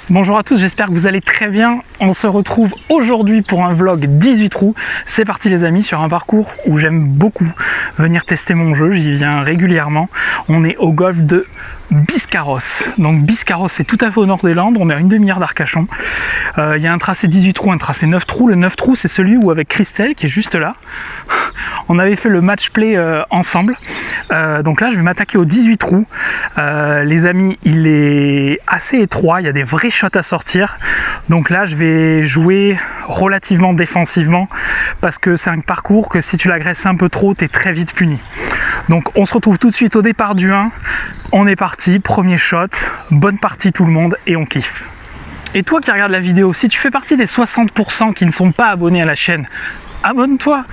Bonjour à tous, j'espère que vous allez très bien. On se retrouve aujourd'hui pour un vlog 18 trous. C'est parti les amis, sur un parcours où j'aime beaucoup venir tester mon jeu, j'y viens régulièrement. On est au golf de Biscarrosse. Donc Biscarrosse, c'est tout à fait au nord des Landes, on est à une demi-heure d'Arcachon. Il y a un tracé 18 trous, un tracé 9 trous. Le 9 trous, c'est celui où avec Christelle, qui est juste là, on avait fait le match play ensemble. Donc là, je vais m'attaquer aux 18 trous. Les amis, il est assez étroit, il y a des vrais shots à sortir. Donc là, je vais jouer relativement défensivement parce que c'est un parcours que si tu l'agresses un peu trop, tu es très vite puni. Donc on se retrouve tout de suite au départ du 1. On est parti, premier shot, bonne partie tout le monde et on kiffe. Et toi qui regardes la vidéo, si tu fais partie des 60% qui ne sont pas abonnés à la chaîne, abonne-toi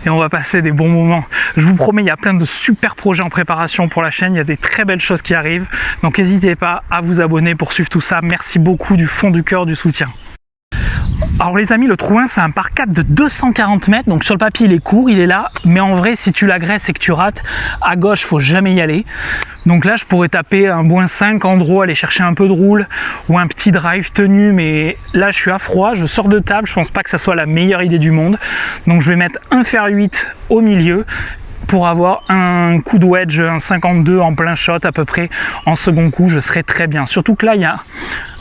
et on va passer des bons moments. Je vous promets, il y a plein de super projets en préparation pour la chaîne, il y a des très belles choses qui arrivent. Donc n'hésitez pas à vous abonner pour suivre tout ça. Merci beaucoup du fond du cœur du soutien. Alors les amis, le trou 1 c'est un par 4 de 240 mètres, donc sur le papier il est court, il est là, mais en vrai si tu l'agresses et que tu rates, à gauche faut jamais y aller. Donc là je pourrais taper un boin 5 en draw, aller chercher un peu de roule ou un petit drive tenu, mais là je suis à froid, je sors de table, je pense pas que ça soit la meilleure idée du monde. Donc je vais mettre un fer 8 au milieu pour avoir un coup de wedge, un 52 en plein shot à peu près en second coup, je serai très bien. Surtout que là il y a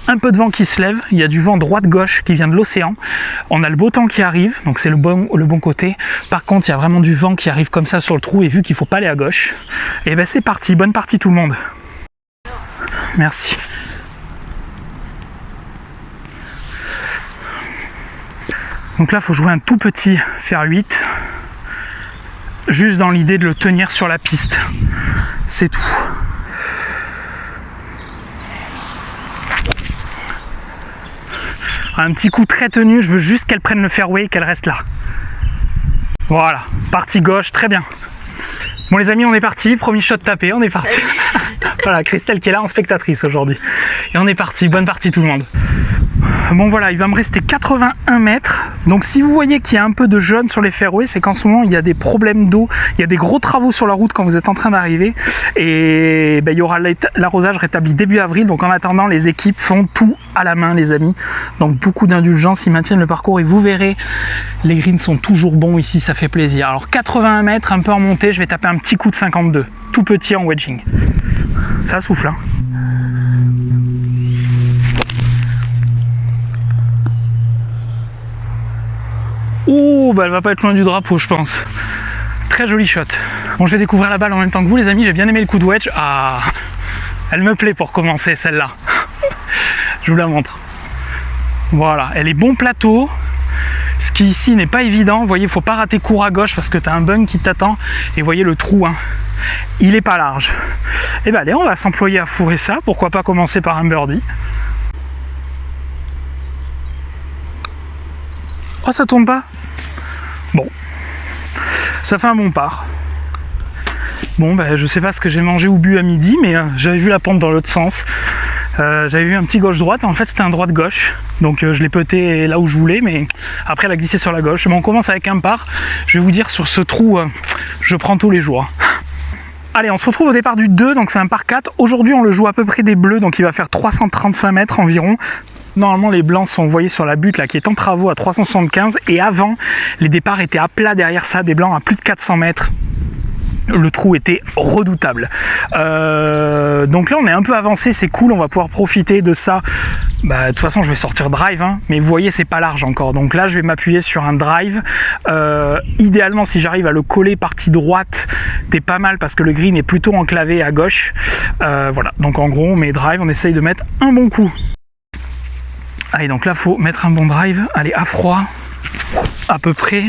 un peu de vent qui se lève, il y a du vent droite-gauche qui vient de l'océan. On a le beau temps qui arrive, donc c'est le bon côté. Par contre, il y a vraiment du vent qui arrive comme ça sur le trou et vu qu'il ne faut pas aller à gauche, et ben c'est parti, bonne partie tout le monde. Merci. Donc là, il faut jouer un tout petit fer 8, juste dans l'idée de le tenir sur la piste. C'est tout. Un petit coup très tenu, je veux juste qu'elle prenne le fairway et qu'elle reste là. Voilà, partie gauche, très bien. Bon les amis, on est parti, premier shot tapé, on est parti. Voilà, Christelle qui est là en spectatrice aujourd'hui. Et on est parti, bonne partie tout le monde. Bon voilà, il va me rester 81 mètres. Donc si vous voyez qu'il y a un peu de jaune sur les fairways, c'est qu'en ce moment il y a des problèmes d'eau, il y a des gros travaux sur la route quand vous êtes en train d'arriver. Et ben, il y aura l'arrosage rétabli début avril. Donc en attendant, les équipes font tout à la main les amis. Donc beaucoup d'indulgence, ils maintiennent le parcours et vous verrez, les greens sont toujours bons ici, ça fait plaisir. Alors 81 mètres, un peu en montée, je vais taper un petit coup de 52, tout petit en wedging. Ça souffle hein. Ouh, bah elle va pas être loin du drapeau je pense. Très joli shot. Bon, je vais découvrir la balle en même temps que vous les amis, j'ai bien aimé le coup de wedge. Ah, elle me plaît pour commencer celle-là. Je vous la montre. Voilà, elle est bon plateau. Ce qui ici n'est pas évident, vous voyez, il ne faut pas rater court à gauche parce que tu as un bung qui t'attend. Et vous voyez le trou, hein, il est pas large. Et ben allez, on va s'employer à fourrer ça, pourquoi pas commencer par un birdie. Oh, ça tourne pas? Bon, ça fait un bon part. Bon, ben, je sais pas ce que j'ai mangé ou bu à midi, mais j'avais vu la pente dans l'autre sens. J'avais vu un petit gauche-droite, en fait c'était un droite-gauche. Donc je l'ai peté là où je voulais, mais après elle a glissé sur la gauche. Bon, on commence avec un par. Je vais vous dire, sur ce trou, je prends tous les jours. Allez, on se retrouve au départ du 2, donc c'est un par 4. Aujourd'hui, on le joue à peu près des bleus, donc il va faire 335 mètres environ. Normalement les blancs sont, vous voyez sur la butte là qui est en travaux, à 375 et avant les départs étaient à plat derrière ça, des blancs à plus de 400 mètres. Le trou était redoutable. Donc là on est un peu avancé, c'est cool, on va pouvoir profiter de ça. Bah, de toute façon je vais sortir drive hein, mais vous voyez c'est pas large encore, donc là je vais m'appuyer sur un drive. Idéalement si j'arrive à le coller partie droite, t'es pas mal parce que le green est plutôt enclavé à gauche. Voilà, donc en gros on met drive, on essaye de mettre un bon coup. Allez, donc là faut mettre un bon drive, allez à froid à peu près.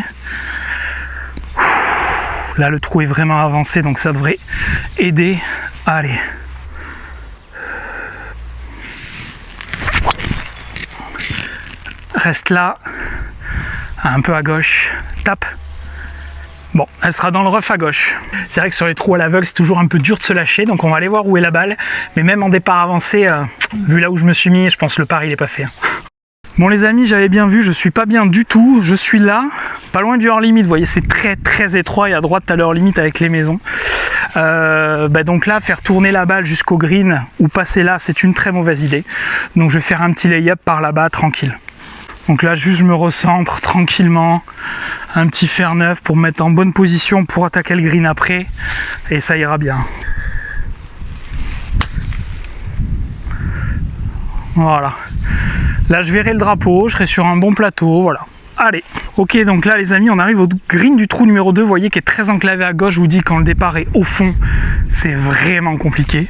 Là le trou est vraiment avancé donc ça devrait aider. Allez, reste là, un peu à gauche, tape. Bon, elle sera dans le rough à gauche. C'est vrai que sur les trous à l'aveugle c'est toujours un peu dur de se lâcher, donc on va aller voir où est la balle. Mais même en départ avancé, vu là où je me suis mis, je pense que le par il est pas fait. Bon les amis, j'avais bien vu, je suis pas bien du tout, je suis là, pas loin du hors limit, vous voyez c'est très étroit et à droite t'as le hors limit avec les maisons. Donc là, faire tourner la balle jusqu'au green ou passer là, c'est une très mauvaise idée. Donc je vais faire un petit lay-up par là-bas, tranquille. Donc là, juste je me recentre tranquillement, un petit fer neuf pour me mettre en bonne position pour attaquer le green après, et ça ira bien. Voilà. Là, je verrai le drapeau, je serai sur un bon plateau, voilà. Allez, ok, donc là les amis, on arrive au green du trou numéro 2, vous voyez, qui est très enclavé à gauche. Je vous dis, quand le départ est au fond, c'est vraiment compliqué.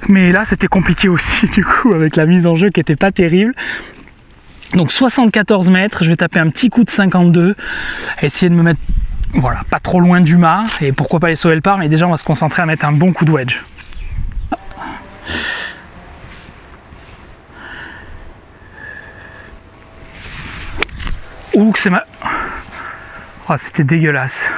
Mais là, c'était compliqué aussi, du coup, avec la mise en jeu qui n'était pas terrible. Donc 74 mètres, je vais taper un petit coup de 52, essayer de me mettre, voilà, pas trop loin du mât, et pourquoi pas les sauver le par, mais déjà on va se concentrer à mettre un bon coup de wedge. Ouh, que c'est Oh, c'était dégueulasse.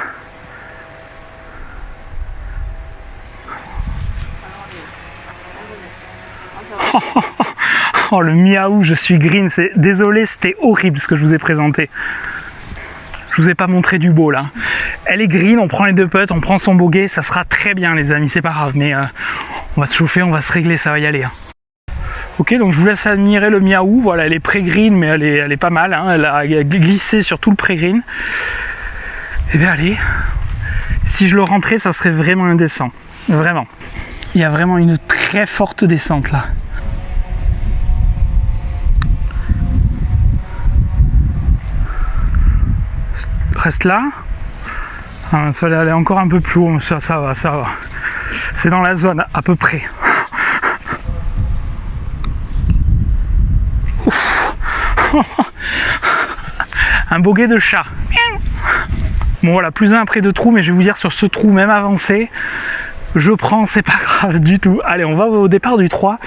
Oh, le miaou, je suis green. Désolé, c'était horrible ce que je vous ai présenté. Je vous ai pas montré du beau là. Elle est green, on prend les 2 putts, on prend son bogey, ça sera très bien les amis, c'est pas grave. Mais on va se chauffer, on va se régler, ça va y aller. Hein. Ok, donc je vous laisse admirer le miaou. Voilà, elle est pré-green, mais elle est pas mal. Hein. Elle a glissé sur tout le pré-green. Et bien allez, si je le rentrais, ça serait vraiment indécent. Vraiment. Il y a vraiment une très forte descente là. Reste là. Ah, ça va aller encore un peu plus haut. Ça va. C'est dans la zone à peu près. Un bogey de chat. Bon voilà, plus un après 2 trous, mais je vais vous dire, sur ce trou même avancé, je prends, c'est pas grave du tout. Allez, on va au départ du 3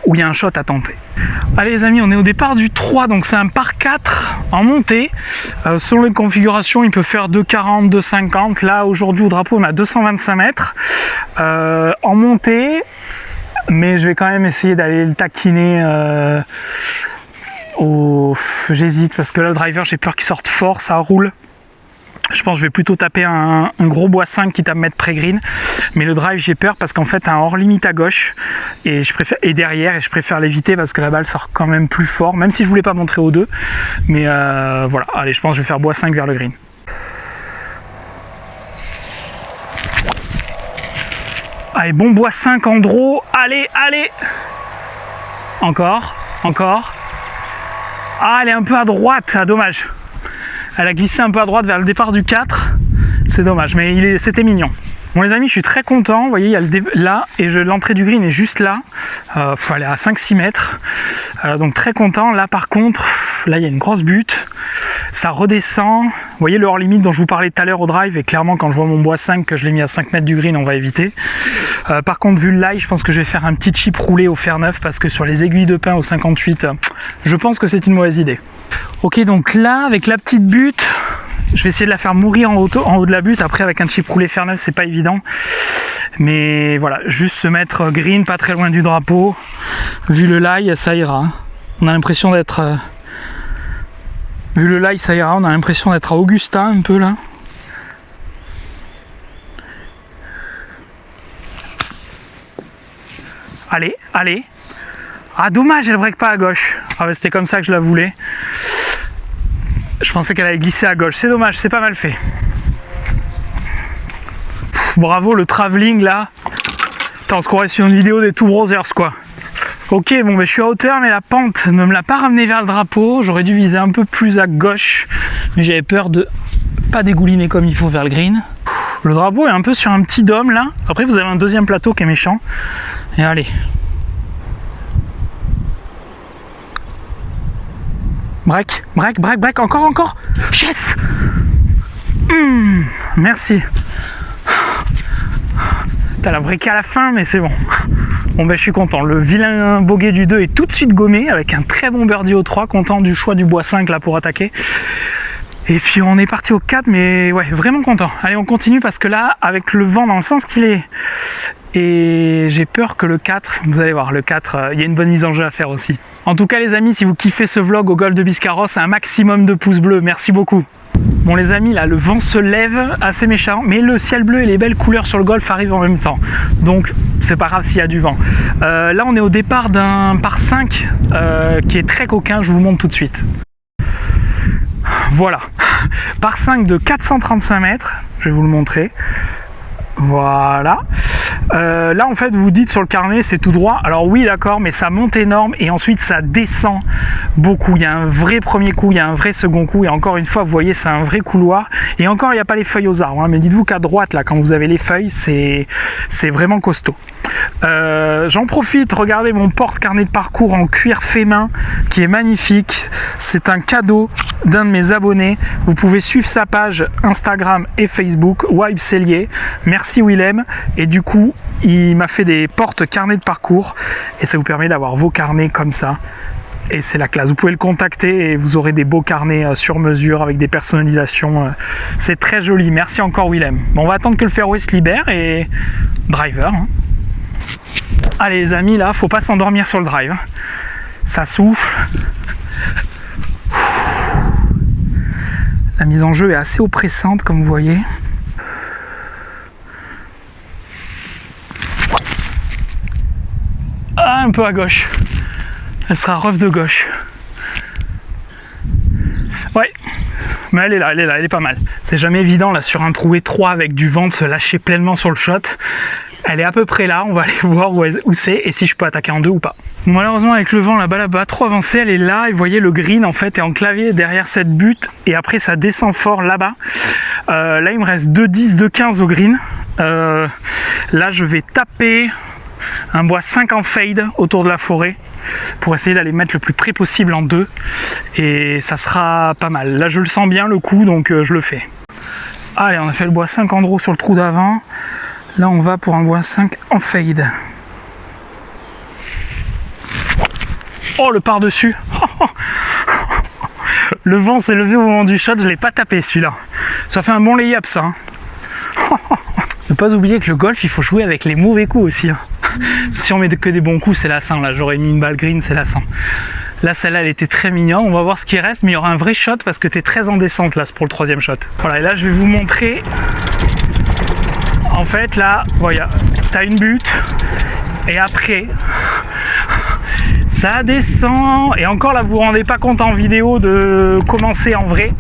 où il y a un shot à tenter. Allez les amis, on est au départ du 3, donc c'est un par 4 en montée. Selon les configurations, il peut faire 2,40, 2,50. Là aujourd'hui au drapeau, on a 225 mètres en montée, mais je vais quand même essayer d'aller le taquiner. J'hésite parce que là le driver, j'ai peur qu'il sorte fort, ça roule. Je pense que je vais plutôt taper un gros bois 5 quitte à me mettre pré-green, mais le drive j'ai peur parce qu'en fait un hors limite à gauche et derrière, et je préfère l'éviter parce que la balle sort quand même plus fort, même si je voulais pas montrer aux 2, mais voilà. Allez, je pense que je vais faire bois 5 vers le green. Allez, bon bois 5 en draw, allez, encore. Ah, elle est un peu à droite, ah, dommage. Elle a glissé un peu à droite vers le départ du 4. C'est dommage, mais c'était mignon. Bon les amis, je suis très content. Vous voyez, il y a là, et l'entrée du green est juste là. Elle est à 5-6 mètres. Donc très content. Là par contre, là il y a une grosse butte. Ça redescend. Vous voyez le hors limite dont je vous parlais tout à l'heure au drive. Et clairement, quand je vois mon bois 5, que je l'ai mis à 5 mètres du green, on va éviter. Par contre, vu le lie, je pense que je vais faire un petit chip roulé au fer neuf. Parce que sur les aiguilles de pin au 58, je pense que c'est une mauvaise idée. Ok, donc là, avec la petite butte, je vais essayer de la faire mourir en haut de la butte. Après, avec un chip roulé fer neuf, c'est pas évident. Mais voilà, juste se mettre green, pas très loin du drapeau. Vu le lie, ça ira. On a l'impression d'être... Vu le lie, ça ira. On a l'impression d'être à Augusta, un peu là. Allez. Ah, dommage, elle break pas à gauche. Ah ouais, c'était comme ça que je la voulais. Je pensais qu'elle allait glisser à gauche. C'est dommage, c'est pas mal fait. Bravo, le travelling là. Attends, on se croirait sur une vidéo des Two Brothers quoi. Ok, bon, je suis à hauteur, mais la pente ne me l'a pas ramené vers le drapeau. J'aurais dû viser un peu plus à gauche, mais j'avais peur de pas dégouliner comme il faut vers le green. Le drapeau est un peu sur un petit dôme là. Après, vous avez un deuxième plateau qui est méchant. Et allez. Break, encore. Yes. Merci. T'as la breaké à la fin, mais c'est bon. Bon, je suis content. Le vilain bogey du 2 est tout de suite gommé avec un très bon birdie au 3. Content du choix du bois 5 là pour attaquer. Et puis on est parti au 4, mais ouais, vraiment content. Allez, on continue parce que là, avec le vent dans le sens qu'il est, Et j'ai peur que le 4, vous allez voir, le 4, il y a une bonne mise en jeu à faire aussi. En tout cas les amis, si vous kiffez ce vlog au golf de Biscarrosse, un maximum de pouces bleus, merci beaucoup. Bon les amis, là le vent se lève, assez méchant, mais le ciel bleu et les belles couleurs sur le golf arrivent en même temps. Donc c'est pas grave s'il y a du vent. Là on est au départ d'un par 5 qui est très coquin, je vous montre tout de suite. Voilà, par 5 de 435 mètres, je vais vous le montrer. Voilà. Là en fait vous dites sur le carnet c'est tout droit, alors oui d'accord, mais ça monte énorme et ensuite ça descend beaucoup. Il y a un vrai premier coup, il y a un vrai second coup et encore une fois vous voyez c'est un vrai couloir et encore il n'y a pas les feuilles aux arbres hein, mais dites-vous qu'à droite là quand vous avez les feuilles c'est vraiment costaud. J'en profite, regardez mon porte-carnet de parcours en cuir fait main qui est magnifique, c'est un cadeau d'un de mes abonnés, vous pouvez suivre sa page Instagram et Facebook, Wibe Cellier, merci Willem, et du coup il m'a fait des porte-carnets de parcours et ça vous permet d'avoir vos carnets comme ça. Et c'est la classe, vous pouvez le contacter et vous aurez des beaux carnets sur mesure avec des personnalisations, c'est très joli, merci encore Willem. Bon, on va attendre que le fairway se libère et driver hein. Allez les amis, là faut pas s'endormir sur le drive hein. Ça souffle, la mise en jeu est assez oppressante comme vous voyez. Ah, un peu à gauche, elle sera rough de gauche. Ouais, mais elle est là, elle est pas mal. C'est jamais évident là sur un trou étroit avec du vent de se lâcher pleinement sur le shot. Elle est à peu près là, on va aller voir où c'est et si je peux attaquer en deux ou pas. Bon, malheureusement avec le vent là-bas, trop avancé, elle est là et vous voyez le green en fait est enclavé derrière cette butte et après ça descend fort là-bas. Là il me reste 2,10, 2,15 au green. Là je vais taper un bois 5 en fade autour de la forêt pour essayer d'aller mettre le plus près possible en deux et ça sera pas mal. Là je le sens bien le coup donc je le fais. Allez, on a fait le bois 5 en draw sur le trou d'avant. Là on va pour un bois 5 en fade. Oh le par-dessus. Le vent s'est levé au moment du shot, je ne l'ai pas tapé celui-là. Ça fait un bon lay-up ça. Ne pas oublier que le golf il faut jouer avec les mauvais coups aussi. Si on met que des bons coups c'est lassant. Là j'aurais mis une balle green, c'est lassant. Là celle-là elle était très mignonne, on va voir ce qui reste, mais il y aura un vrai shot parce que tu es très en descente là pour le troisième shot. Voilà, et là je vais vous montrer. En fait là, voilà, tu as une butte et après ça descend et encore là vous vous rendez pas compte en vidéo de commencer en vrai.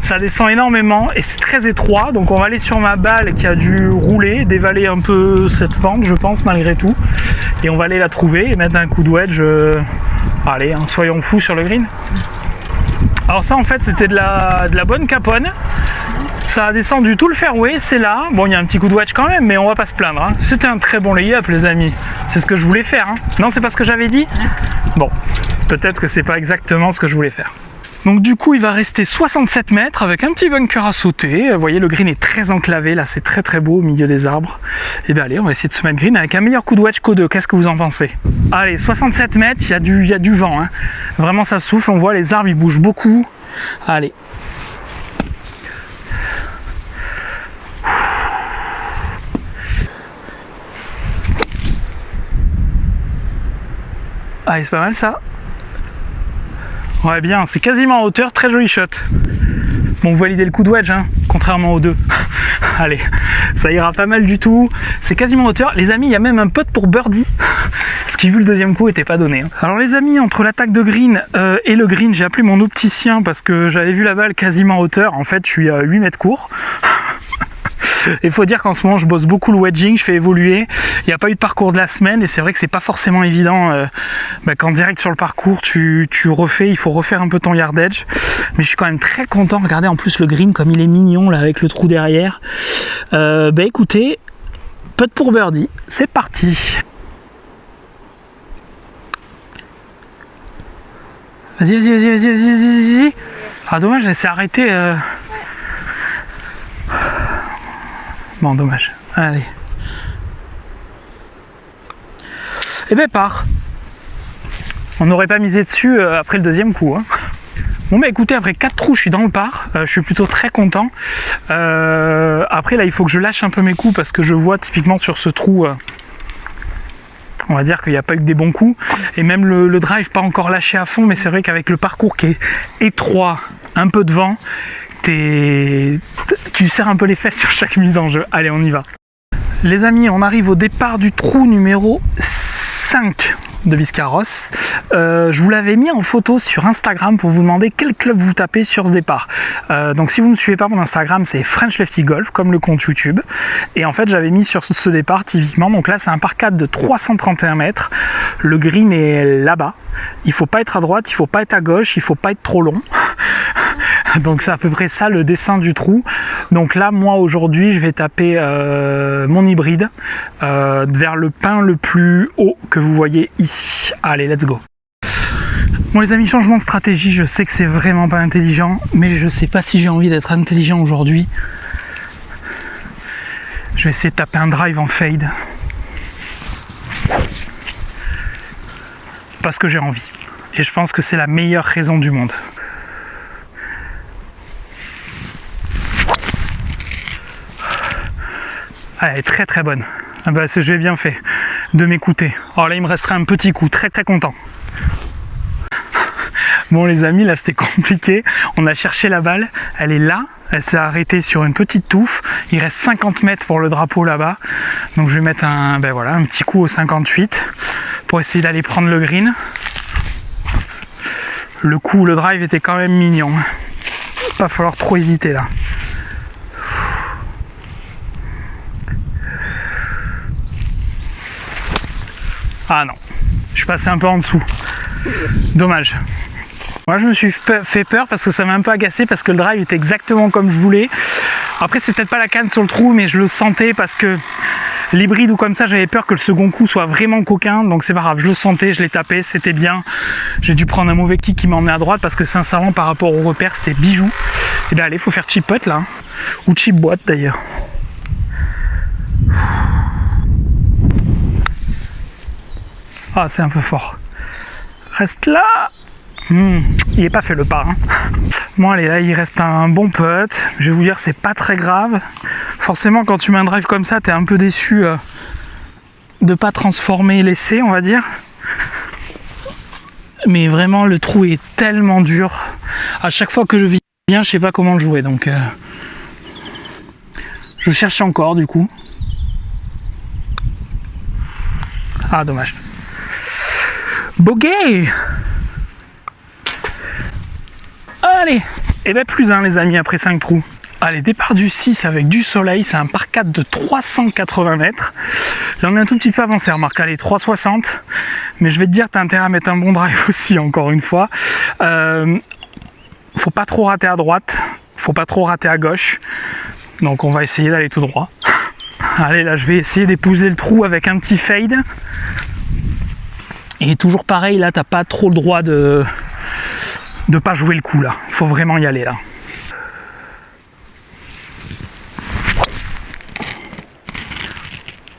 Ça descend énormément et c'est très étroit, donc on va aller sur ma balle qui a dû rouler, dévaler un peu cette pente je pense malgré tout et on va aller la trouver et mettre un coup de wedge, allez hein, soyons fous sur le green. Alors ça en fait c'était de la bonne caponne, ça a descendu tout le fairway, c'est là, bon il y a un petit coup de wedge quand même mais on va pas se plaindre hein. C'était un très bon lay-up les amis, c'est ce que je voulais faire hein. Non c'est pas ce que j'avais dit. Bon, peut-être que c'est pas exactement ce que je voulais faire. Donc du coup il va rester 67 mètres avec un petit bunker à sauter. Vous voyez le green est très enclavé, là c'est très très beau au milieu des arbres. Et bien allez on va essayer de se mettre green avec un meilleur coup de wedge qu'au 2, qu'est-ce que vous en pensez? Allez 67 mètres, il y a du vent hein. Vraiment ça souffle, on voit les arbres ils bougent beaucoup. Allez. Allez c'est pas mal ça. Ouais bien, c'est quasiment en hauteur, très joli shot. Bon, vous validez le coup de wedge, hein, contrairement aux deux. Allez, ça ira pas mal du tout. C'est quasiment en hauteur. Les amis, il y a même un putt pour birdie. Ce qui, vu le deuxième coup, était pas donné. Hein. Alors les amis, entre l'attaque de green et le green, j'ai appelé mon opticien parce que j'avais vu la balle quasiment en hauteur. En fait, je suis à 8 mètres court. Il faut dire qu'en ce moment je bosse beaucoup le wedging, je fais évoluer, il n'y a pas eu de parcours de la semaine et c'est vrai que c'est pas forcément évident quand direct sur le parcours tu refais, il faut refaire un peu ton yardage, mais je suis quand même très content. Regardez en plus le green comme il est mignon là avec le trou derrière. Écoutez, putt pour birdie, c'est parti. Vas-y. Ah dommage, elle s'est arrêtée. Bon, dommage. Allez. Et ben part. On n'aurait pas misé dessus après le deuxième coup. Hein. Bon bah écoutez, après 4 trous, je suis dans le par. Je suis plutôt très content. Après là, il faut que je lâche un peu mes coups parce que je vois typiquement sur ce trou On va dire qu'il n'y a pas eu que des bons coups. Et même le drive pas encore lâché à fond, mais c'est vrai qu'avec le parcours qui est étroit, un peu de vent, tu serres un peu les fesses sur chaque mise en jeu. Allez, on y va. Les amis, on arrive au départ du trou numéro 5 de Biscarrosse. Je vous l'avais mis en photo sur Instagram pour vous demander quel club vous tapez sur ce départ. Donc si vous ne me suivez pas, mon Instagram c'est French Lefty Golf, comme le compte YouTube. Et en fait j'avais mis sur ce départ typiquement, donc là c'est un par 4 de 331 mètres. Le green est là-bas. Il faut pas être à droite, il faut pas être à gauche, il faut pas être trop long. Donc c'est à peu près ça le dessin du trou. Donc là moi aujourd'hui je vais taper mon hybride vers le pin le plus haut que vous voyez ici. Allez, let's go. Bon les amis, changement de stratégie, je sais que c'est vraiment pas intelligent, mais je sais pas si j'ai envie d'être intelligent aujourd'hui. Je vais essayer de taper un drive en fade. Parce que j'ai envie. Et je pense que c'est la meilleure raison du monde. Elle est très très bonne. Ah bah, j'ai bien fait de m'écouter. Alors là il me resterait un petit coup, très très content. Bon les amis, là c'était compliqué. On a cherché la balle, elle est là, elle s'est arrêtée sur une petite touffe. Il reste 50 mètres pour le drapeau là-bas. Donc je vais mettre un petit coup au 58 pour essayer d'aller prendre le green. Le drive était quand même mignon. Pas falloir trop hésiter là. Ah non, je suis passé un peu en dessous. Dommage. Moi je me suis fait peur parce que ça m'a un peu agacé parce que le drive était exactement comme je voulais. Après c'est peut-être pas la canne sur le trou, mais je le sentais parce que l'hybride ou comme ça, j'avais peur que le second coup soit vraiment coquin. Donc c'est pas grave, je le sentais, je l'ai tapé, c'était bien. J'ai dû prendre un mauvais kick qui m'emmenait à droite parce que sincèrement par rapport au repère c'était bijou. Et bien allez, faut faire chip putt là. Ou chip boîte d'ailleurs. Ah, c'est un peu fort. Reste là. Il n'est pas fait le par. Hein. Bon, allez, là, il reste un bon putt. Je vais vous dire, c'est pas très grave. Forcément, quand tu mets un drive comme ça, tu es un peu déçu de pas transformer l'essai, on va dire. Mais vraiment, le trou est tellement dur. À chaque fois que je viens, je sais pas comment le jouer. Donc, je cherche encore, du coup. Ah, dommage. Bogey! Allez! Et bien plus 1 les amis après 5 trous. Allez, départ du 6 avec du soleil, c'est un par 4 de 380 mètres. Là on est un tout petit peu avancé, remarque, allez, 360. Mais je vais te dire, t'as intérêt à mettre un bon drive aussi, encore une fois. Faut pas trop rater à droite, faut pas trop rater à gauche. Donc on va essayer d'aller tout droit. Allez, là je vais essayer d'épouser le trou avec un petit fade. Et toujours pareil, là t'as pas trop le droit de pas jouer le coup là. Faut vraiment y aller là.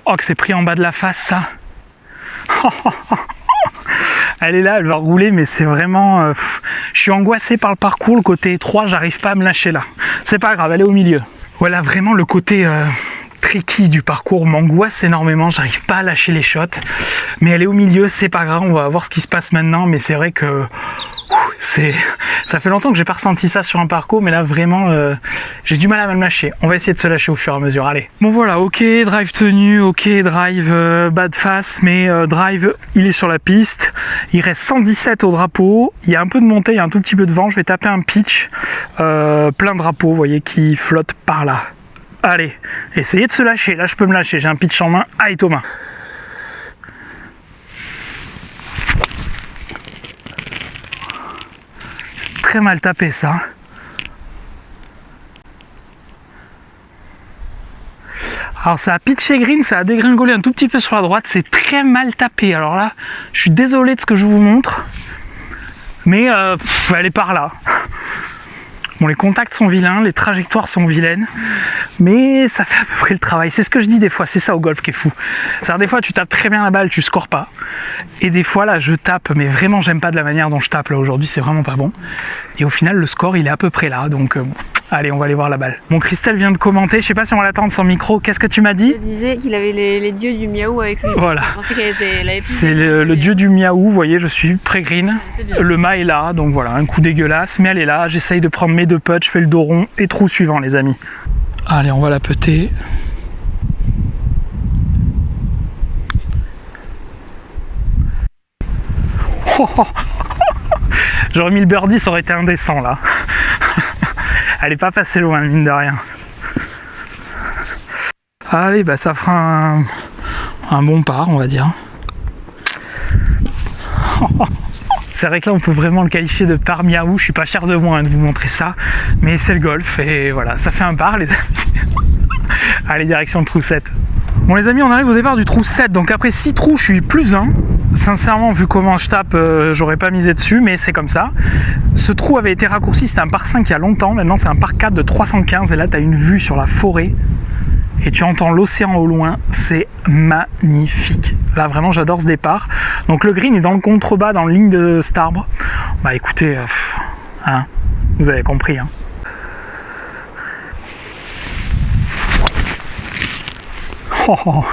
Oh que c'est pris en bas de la face ça. Elle est là, elle va rouler, mais c'est vraiment... je suis angoissé par le parcours, le côté étroit, j'arrive pas à me lâcher là. C'est pas grave, elle est au milieu. Voilà, vraiment le côté... tricky du parcours m'angoisse énormément, j'arrive pas à lâcher les shots, mais elle est au milieu, c'est pas grave, on va voir ce qui se passe maintenant, mais c'est vrai que ça fait longtemps que j'ai pas ressenti ça sur un parcours, mais là vraiment j'ai du mal à me lâcher. On va essayer de se lâcher au fur et à mesure. Allez, bon voilà, ok drive tenu, ok drive bas de face, mais drive il est sur la piste, il reste 117 au drapeau, il y a un peu de montée, il y a un tout petit peu de vent, je vais taper un pitch plein drapeau, vous voyez, qui flotte par là. Allez, essayez de se lâcher. Là, je peux me lâcher. J'ai un pitch en main. Allez, Thomas. C'est très mal tapé, ça. Alors, ça a pitché green, ça a dégringolé un tout petit peu sur la droite. C'est très mal tapé. Alors là, je suis désolé de ce que je vous montre. Mais elle est par là. Bon, les contacts sont vilains, les trajectoires sont vilaines, mais ça fait à peu près le travail. C'est ce que je dis des fois, c'est ça au golf qui est fou. C'est-à-dire des fois tu tapes très bien la balle, tu scores pas. Et des fois là je tape, mais vraiment j'aime pas de la manière dont je tape là aujourd'hui, c'est vraiment pas bon. Et au final le score il est à peu près là, donc Allez, on va aller voir la balle. Mon Christelle vient de commenter, je sais pas si on va l'attendre sans micro. Qu'est-ce que tu m'as dit? Je disais qu'il avait les dieux du miaou avec lui. Voilà. Je pensais qu'elle avait plus. C'est le dieu du miaou, vous voyez, je suis pré-green. Le mât est là, donc voilà, un coup dégueulasse, mais elle est là. J'essaye de prendre mes 2 putts, je fais le dos rond et trou suivant, les amis. Allez, on va la putter. Oh, oh. J'aurais mis le birdie, ça aurait été indécent là. Elle est pas passée loin, mine de rien. Allez, bah ça fera un bon par, on va dire. C'est vrai que là, on peut vraiment le qualifier de par miaou. Je suis pas fier de moi de vous montrer ça, mais c'est le golf et voilà, ça fait un par, les amis. Allez, direction le trou 7. Bon les amis, on arrive au départ du trou 7, donc après 6 trous, je suis plus 1. Sincèrement, vu comment je tape, j'aurais pas misé dessus, mais c'est comme ça. Ce trou avait été raccourci, c'était un par 5 il y a longtemps, maintenant c'est un par 4 de 315, et là tu as une vue sur la forêt, et tu entends l'océan au loin, c'est magnifique. Là vraiment j'adore ce départ. Donc le green est dans le contrebas, dans la ligne de cet arbre. Bah écoutez, hein, vous avez compris. Hein. Oh.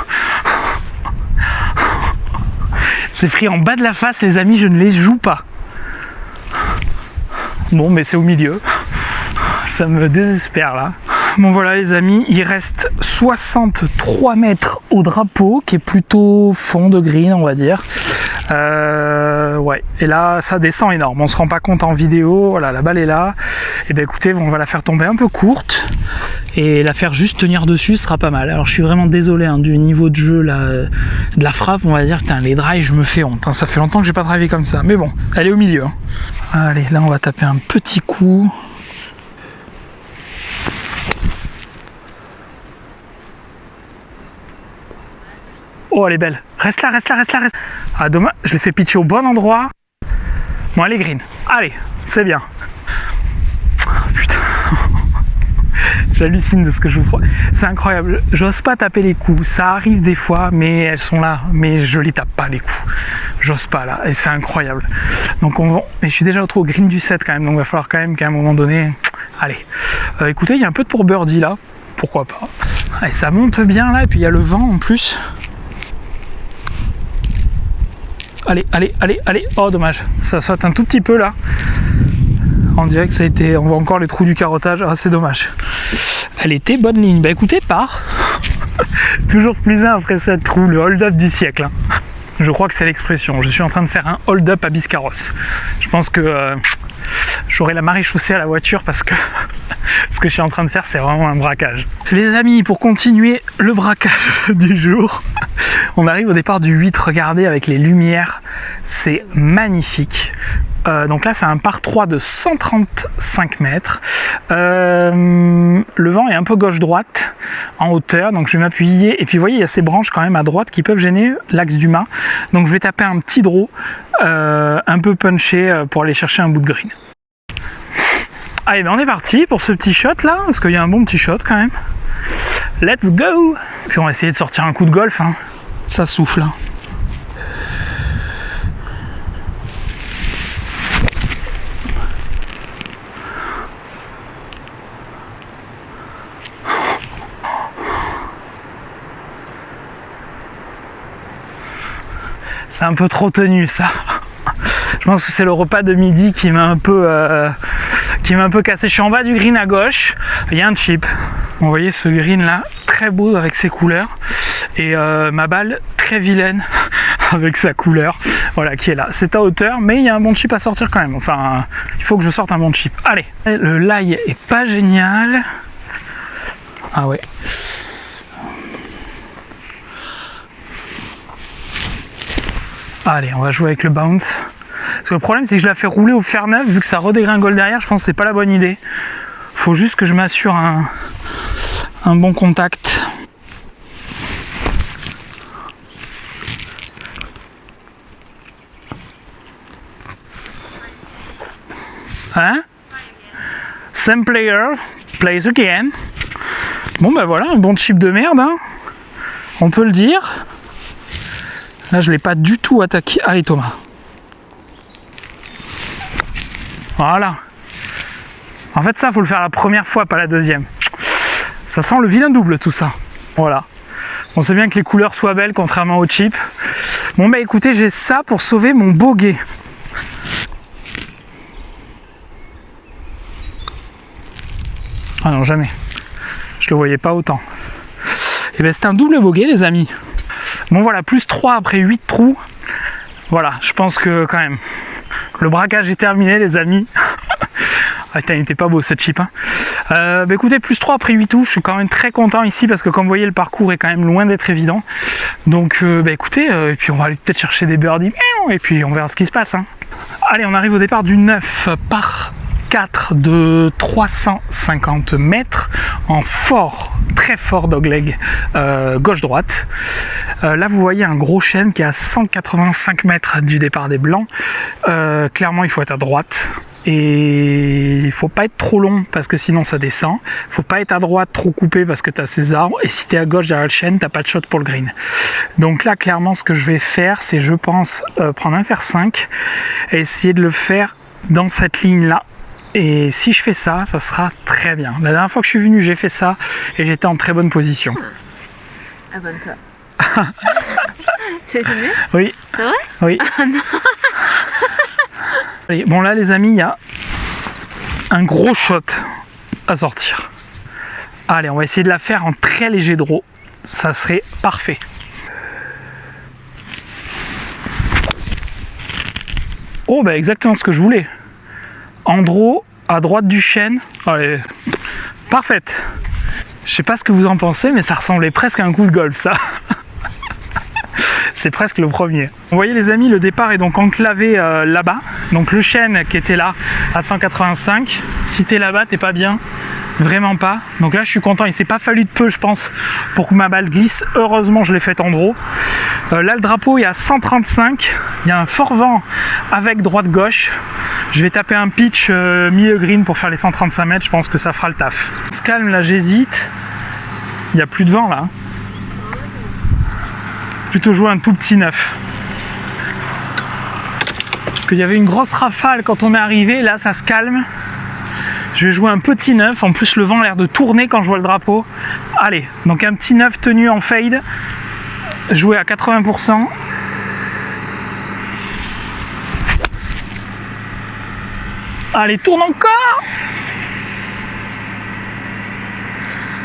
C'est pris en bas de la face, les amis, je ne les joue pas. Bon, mais c'est au milieu. Ça me désespère là. Bon voilà les amis, il reste 63 mètres au drapeau, qui est plutôt fond de green, on va dire. Ouais, et là ça descend énorme, on se rend pas compte en vidéo. Voilà, la balle est là. Et bien écoutez, on va la faire tomber un peu courte et la faire juste tenir dessus, ce sera pas mal. Alors je suis vraiment désolé hein, du niveau de jeu là, de la frappe, on va dire. Putain, les drives, je me fais honte hein. Ça fait longtemps que j'ai pas drivé comme ça, mais bon, elle est au milieu hein. Allez, là on va taper un petit coup. Oh, elle est belle. Reste là, reste là, reste là, reste. Ah, dommage, je l'ai fait pitcher au bon endroit. Bon, elle est green. Allez, c'est bien. Oh, putain. J'hallucine de ce que je vous crois. C'est incroyable. J'ose pas taper les coups. Ça arrive des fois, mais elles sont là. Mais je les tape pas, les coups. J'ose pas, là. Et c'est incroyable. Donc, mais je suis déjà au trou au green du 7 quand même. Donc, il va falloir quand même qu'à un moment donné... Allez. Écoutez, il y a un peu de pour birdie, là. Pourquoi pas. Et ça monte bien, là. Et puis, il y a le vent, en plus. Allez, allez, allez, allez. Oh, dommage. Ça saute un tout petit peu là. On dirait que ça a été... On voit encore les trous du carottage. Ah, c'est dommage. Elle était bonne ligne. Bah écoutez, part. Toujours plus 1 après 7 trous. Le hold-up du siècle. Hein. Je crois que c'est l'expression. Je suis en train de faire un hold-up à Biscarros. Je pense que j'aurai la marée chaussée à la voiture parce que ce que je suis en train de faire, c'est vraiment un braquage. Les amis, pour continuer le braquage du jour, on arrive au départ du 8. Regardez avec les lumières, c'est magnifique. Donc là, c'est un par 3 de 135 mètres. Le vent est un peu gauche-droite en hauteur, donc je vais m'appuyer. Et puis, vous voyez, il y a ces branches quand même à droite qui peuvent gêner l'axe du mât. Donc, je vais taper un petit draw, un peu punché pour aller chercher un bout de green. Allez, ben on est parti pour ce petit shot là, parce qu'il y a un bon petit shot quand même. Let's go! Puis, on va essayer de sortir un coup de golf. Hein. Ça souffle. Hein. C'est un peu trop tenu ça. Je pense que c'est le repas de midi qui m'a un peu cassé. Je suis en bas du green à gauche. Il y a un chip. Vous voyez ce green là, très beau avec ses couleurs. Et ma balle très vilaine avec sa couleur. Voilà, qui est là. C'est à hauteur, mais il y a un bon chip à sortir quand même. Enfin, il faut que je sorte un bon chip. Allez, le lie est pas génial. Ah ouais. Allez, on va jouer avec le bounce. Parce que le problème, c'est que je la fais rouler au fer neuf, vu que ça redégringole derrière, je pense que c'est pas la bonne idée. Faut juste que je m'assure un bon contact. Hein? Same player, plays again. Bon ben voilà, un bon chip de merde, hein. On peut le dire. Là, je ne l'ai pas du tout attaqué. Allez, Thomas. Voilà. En fait, ça, faut le faire la première fois, pas la deuxième. Ça sent le vilain double, tout ça. Voilà. On sait bien que les couleurs soient belles, contrairement au chip. Bon, bah écoutez, j'ai ça pour sauver mon bogey. Ah non, jamais. Je le voyais pas autant. Et bien, c'est un double bogey, les amis. Bon, voilà, plus 3 après 8 trous. Voilà, je pense que quand même, le braquage est terminé, les amis. Ah, il n'était pas beau ce chip. Hein. Bah, écoutez, plus 3 après 8 trous, je suis quand même très content ici parce que comme vous voyez, le parcours est quand même loin d'être évident. Donc bah, écoutez, et puis on va aller peut-être chercher des birdies et puis on verra ce qui se passe. Hein. Allez, on arrive au départ du 9 par 4 de 350 mètres en fort, très fort dogleg gauche-droite. Là vous voyez un gros chêne qui est à 185 mètres du départ des blancs. Clairement il faut être à droite. Et il faut pas être trop long parce que sinon ça descend. Faut pas être à droite trop coupé parce que tu as ces arbres. Et si tu es à gauche derrière le chêne, t'as pas de shot pour le green. Donc là clairement ce que je vais faire, c'est je pense prendre un fer 5 et essayer de le faire dans cette ligne là. Et si je fais ça, ça sera très bien. La dernière fois que je suis venu, j'ai fait ça et j'étais en très bonne position. Abonne-toi. C'est fini? Oui. C'est vrai? Oui. Ah non. Allez, bon là les amis, il y a un gros shot à sortir. Allez, on va essayer de la faire en très léger draw. Ça serait parfait. Oh bah exactement ce que je voulais. En draw, à droite du chêne. Allez, parfaite. Je sais pas ce que vous en pensez, mais ça ressemblait presque à un coup de golf ça. C'est presque le premier. Vous voyez les amis, le départ est donc enclavé là-bas. Donc le chêne qui était là à 185, si t'es là-bas, t'es pas bien. Vraiment pas. Donc là je suis content, il s'est pas fallu de peu je pense pour que ma balle glisse. Heureusement je l'ai faite en draw. Là le drapeau est à 135. Il y a un fort vent avec droite-gauche. Je vais taper un pitch milieu green pour faire les 135 mètres. Je pense que ça fera le taf. On se calme là, j'hésite. Il n'y a plus de vent là. Plutôt jouer un tout petit 9 parce qu'il y avait une grosse rafale quand on est arrivé, là ça se calme. Je vais jouer un petit 9, en plus le vent a l'air de tourner quand je vois le drapeau. Allez, donc un petit 9 tenu en fade, joué à 80%. Allez, tourne encore.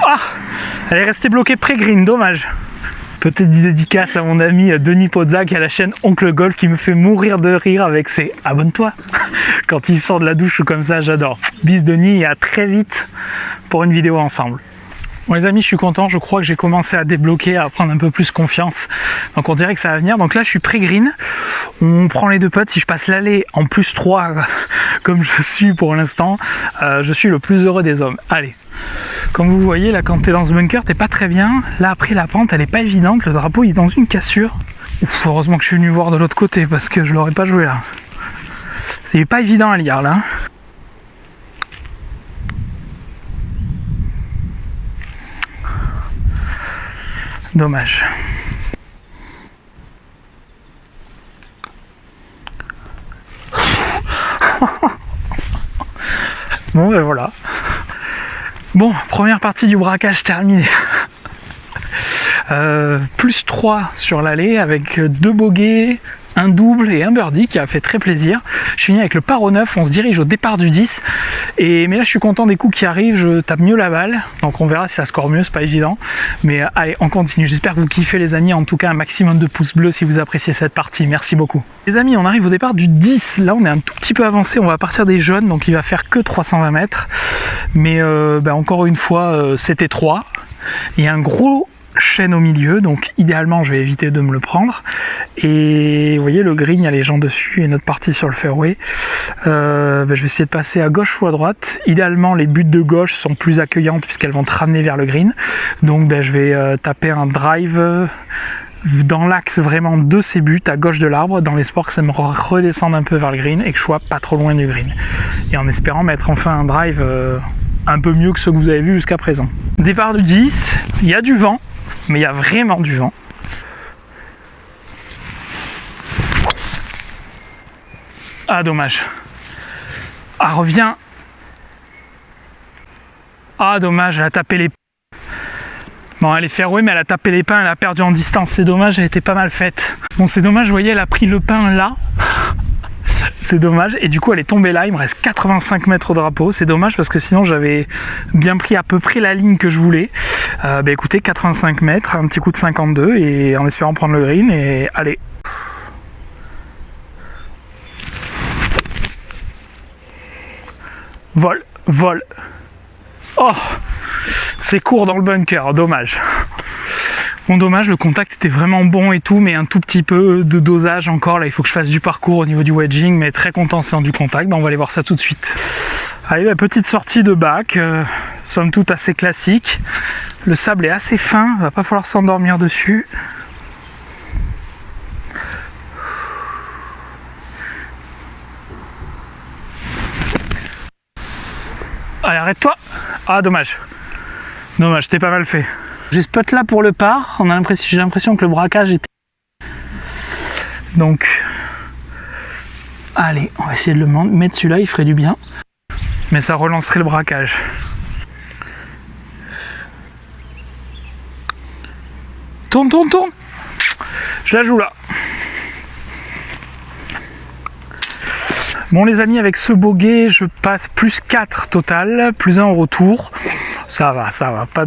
Ah, elle est restée bloquée pré-green, dommage. Petite dédicace à mon ami Denis Pozza qui a la chaîne Oncle Golf qui me fait mourir de rire avec ses « abonne-toi » quand il sort de la douche ou comme ça, j'adore. Bis Denis et à très vite pour une vidéo ensemble. Bon les amis, je suis content, je crois que j'ai commencé à débloquer, à prendre un peu plus confiance. Donc on dirait que ça va venir. Donc là je suis pré-green, on prend les deux putts, si je passe l'allée en plus 3 comme je suis pour l'instant, je suis le plus heureux des hommes. Allez. Comme vous voyez là, quand tu es dans ce bunker, t'es pas très bien. Là après la pente elle est pas évidente, le drapeau il est dans une cassure. Ouf, heureusement que je suis venu voir de l'autre côté parce que je l'aurais pas joué là. C'est pas évident à lire là. Dommage. Bon ben voilà. Bon, première partie du braquage terminée. Plus 3 sur l'allée avec 2 bogeys, un double et un birdie qui a fait très plaisir. Je finis avec le par au 9, on se dirige au départ du 10. Mais là je suis content des coups qui arrivent, je tape mieux la balle. Donc on verra si ça score mieux, c'est pas évident. Mais allez, on continue. J'espère que vous kiffez les amis. En tout cas, un maximum de pouces bleus si vous appréciez cette partie. Merci beaucoup. Les amis, on arrive au départ du 10. Là on est un tout petit peu avancé, on va partir des jaunes. Donc il va faire que 320 mètres. Mais encore une fois, c'était 3. Il y a un gros chêne au milieu, donc idéalement je vais éviter de me le prendre. Et vous voyez le green, il y a les gens dessus et notre partie sur le fairway. Je vais essayer de passer à gauche ou à droite. Idéalement les buttes de gauche sont plus accueillantes puisqu'elles vont te ramener vers le green. Donc je vais taper un drive dans l'axe vraiment de ces buts à gauche de l'arbre, dans l'espoir que ça me redescende un peu vers le green et que je sois pas trop loin du green. Et en espérant mettre enfin un drive un peu mieux que ce que vous avez vu jusqu'à présent. Départ du 10, il y a du vent, mais il y a vraiment du vent. Ah dommage. Ah revient. Ah dommage, elle a tapé les... Bon, elle est fairway, mais elle a tapé les pins, elle a perdu en distance. C'est dommage, elle était pas mal faite. Bon, c'est dommage, vous voyez, elle a pris le pin là. C'est dommage. Et du coup, elle est tombée là. Il me reste 85 mètres au drapeau. C'est dommage parce que sinon, j'avais bien pris à peu près la ligne que je voulais. Bah écoutez, 85 mètres, un petit coup de 52 et en espérant prendre le green. Et allez. Vol, vol. Oh, c'est court dans le bunker, dommage. Bon, dommage, le contact était vraiment bon et tout, mais un tout petit peu de dosage encore. Là, il faut que je fasse du parcours au niveau du wedging, mais très content c'est du contact. Ben, on va aller voir ça tout de suite. Allez, la petite sortie de bac, somme toute assez classique. Le sable est assez fin, va pas falloir s'endormir dessus. Allez, arrête-toi. Ah, dommage. Dommage, t'es pas mal fait. J'ai ce putt là pour le par. J'ai l'impression que le braquage était... Donc, allez, on va essayer de le mettre celui-là, il ferait du bien. Mais ça relancerait le braquage. Tourne, tourne, tourne. Je la joue là. Bon les amis, avec ce bogey, je passe plus 4 total, plus 1 au retour. Ça va, pas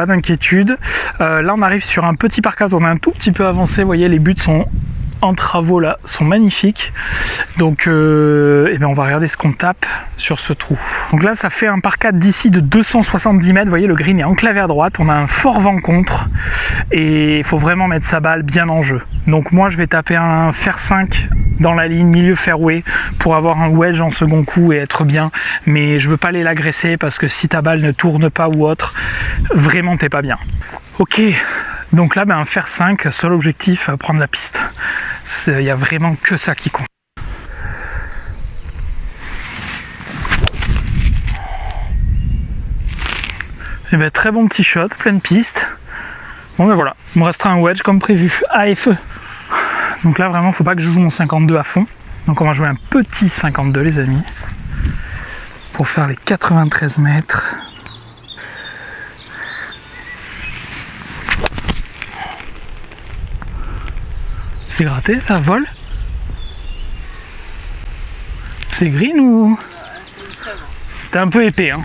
d'inquiétude. Là on arrive sur un petit par 4, on est un tout petit peu avancé, vous voyez les buts sont en travaux là, sont magnifiques. Donc eh bien on va regarder ce qu'on tape sur ce trou. Donc là ça fait un par 4 d'ici de 270 mètres, vous voyez le green est enclavé à droite, on a un fort vent contre et il faut vraiment mettre sa balle bien en jeu. Donc moi je vais taper un fer 5 dans la ligne milieu fairway pour avoir un wedge en second coup et être bien, mais je veux pas aller l'agresser parce que si ta balle ne tourne pas ou autre, vraiment t'es pas bien. Ok, donc là ben, un fer 5, seul objectif, prendre la piste. Il n'y a vraiment que ça qui compte. Et ben, très bon petit shot, pleine piste. Bon ben voilà, il me restera un wedge comme prévu. Ah et feu. Donc là vraiment faut pas que je joue mon 52 à fond. Donc on va jouer un petit 52 les amis. Pour faire les 93 mètres. C'est gratté, ça vole. C'est green ou... C'était un peu épais hein.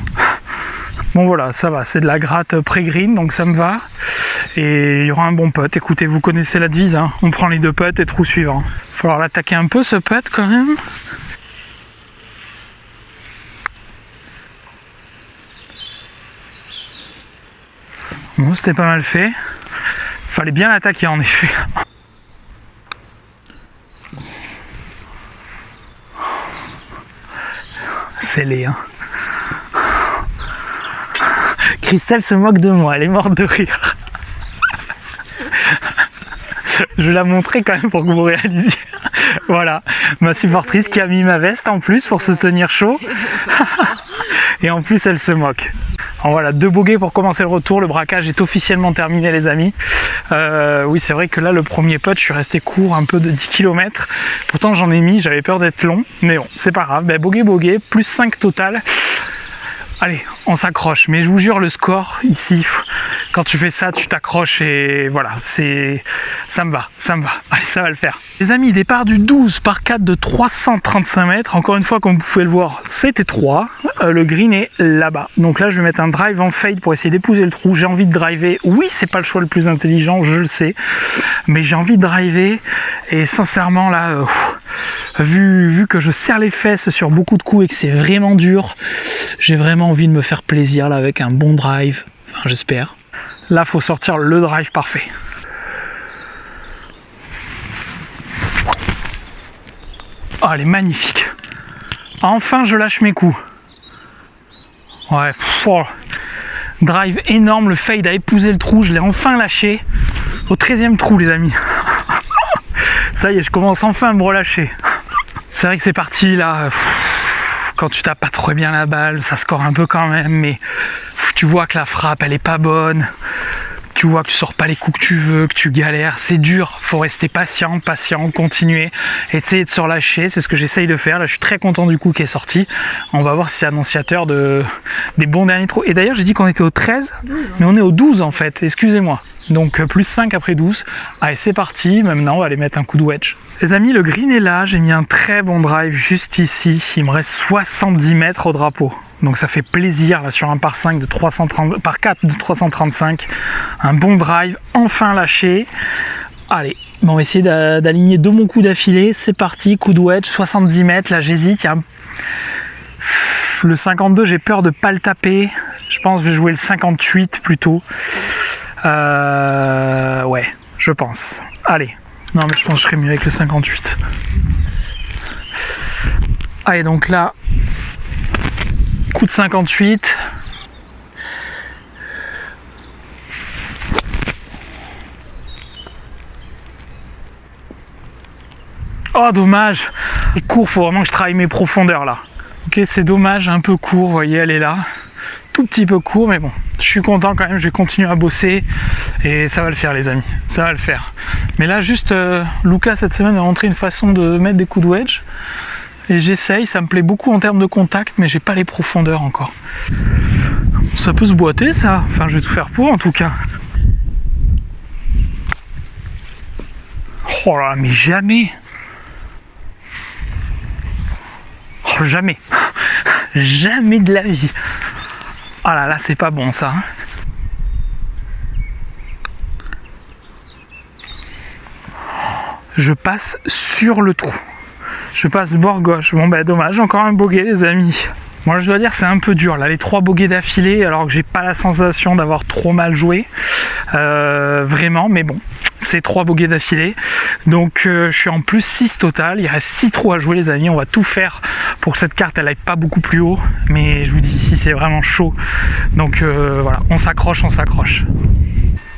Bon voilà, ça va, c'est de la gratte pré-green, donc ça me va. Et il y aura un bon putt. Écoutez, vous connaissez la devise, hein. On prend les 2 putts et trou suivant. Il va falloir l'attaquer un peu ce putt quand même. Bon, c'était pas mal fait. Fallait bien l'attaquer en effet. C'est laid, hein. Christelle se moque de moi, elle est morte de rire. Je vais la montrer quand même pour que vous réalisiez. Voilà, ma supportrice qui a mis ma veste en plus pour se tenir chaud. Et en plus elle se moque. Alors voilà, 2 bogeys pour commencer le retour. Le braquage est officiellement terminé les amis. Oui c'est vrai que là le premier putt je suis resté court un peu de 10 km. Pourtant j'en ai mis, j'avais peur d'être long. Mais bon c'est pas grave, ben, bogey, plus 5 total. Allez, on s'accroche, mais je vous jure le score ici, quand tu fais ça, tu t'accroches et voilà, ça me va, allez, ça va le faire. Les amis, départ du 12 par 4 de 335 mètres, encore une fois, comme vous pouvez le voir, c'était 3, le green est là-bas. Donc là, je vais mettre un drive en fade pour essayer d'épouser le trou, j'ai envie de driver, oui, c'est pas le choix le plus intelligent, je le sais, mais j'ai envie de driver et sincèrement là... Vu que je serre les fesses sur beaucoup de coups et que c'est vraiment dur, j'ai vraiment envie de me faire plaisir là avec un bon drive, enfin j'espère. Là faut sortir le drive parfait. Oh elle est magnifique. Enfin je lâche mes coups. Ouais, drive énorme, le fade a épousé le trou, je l'ai enfin lâché. Au 13e trou les amis. Ça y est, je commence enfin à me relâcher. C'est vrai que c'est parti là, quand tu tapes pas trop bien la balle, ça score un peu quand même, mais tu vois que la frappe elle est pas bonne. tu vois que tu sors pas les coups que tu veux, que tu galères, c'est dur, faut rester patient, continuer, essayer de se relâcher, c'est ce que j'essaye de faire. Là je suis très content du coup qui est sorti, on va voir si c'est annonciateur des bons derniers trous. Et d'ailleurs j'ai dit qu'on était au 13, mais on est au 12 en fait, excusez-moi. Donc plus 5 après 12. Allez, c'est parti. Maintenant, on va aller mettre un coup de wedge. Les amis, le green est là. J'ai mis un très bon drive juste ici. Il me reste 70 mètres au drapeau. Donc ça fait plaisir là sur un par 5 de 330, par 4 de 335. Un bon drive, enfin lâché. Allez, bon, on va essayer d'aligner 2 bons coups d'affilée. C'est parti, coup de wedge, 70 mètres. Là, j'hésite. Il y a le 52, j'ai peur de pas le taper. Je pense que je vais jouer le 58 plutôt. Ouais, je pense. Allez. Non, mais je pense que je serais mieux avec le 58. Allez, donc là, coup de 58. Oh, dommage. C'est court, faut vraiment que je travaille mes profondeurs là. Ok, c'est dommage, un peu court, vous voyez, elle est là. Tout petit peu court, mais bon, je suis content quand même, je vais continuer à bosser et ça va le faire les amis, ça va le faire. Mais là juste, Lucas cette semaine a montré une façon de mettre des coups de wedge et j'essaye, ça me plaît beaucoup en termes de contact, mais j'ai pas les profondeurs encore. Ça peut se boiter ça, enfin je vais tout faire pour en tout cas. Oh là, mais jamais. Oh, jamais. Jamais de la vie. Ah là là, c'est pas bon ça. Je passe sur le trou. Je passe bord gauche. Bon ben dommage, encore un bogey les amis. Moi je dois dire c'est un peu dur là, les 3 bogeys d'affilée alors que j'ai pas la sensation d'avoir trop mal joué. Vraiment, mais bon. C'est 3 bogeys d'affilée, donc je suis en plus 6 total, il reste 6 trous à jouer les amis, on va tout faire pour que cette carte elle aille pas beaucoup plus haut, mais je vous dis ici c'est vraiment chaud, donc voilà, on s'accroche.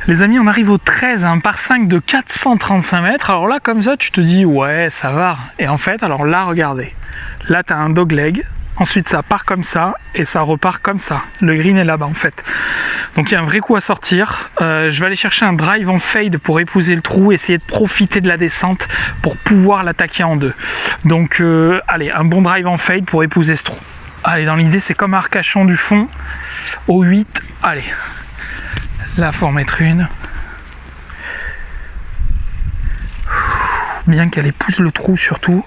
Les amis, on arrive au 13, un par 5 de 435 mètres, alors là comme ça tu te dis ouais ça va, et en fait alors là regardez, là tu as un dogleg, ensuite ça part comme ça et ça repart comme ça, le green est là-bas en fait. Donc il y a un vrai coup à sortir, je vais aller chercher un drive en fade pour épouser le trou, essayer de profiter de la descente pour pouvoir l'attaquer en 2. Donc allez, un bon drive en fade pour épouser ce trou. Allez, dans l'idée c'est comme Arcachon du fond, au 8, allez, là faut en mettre une. Bien qu'elle épouse le trou surtout.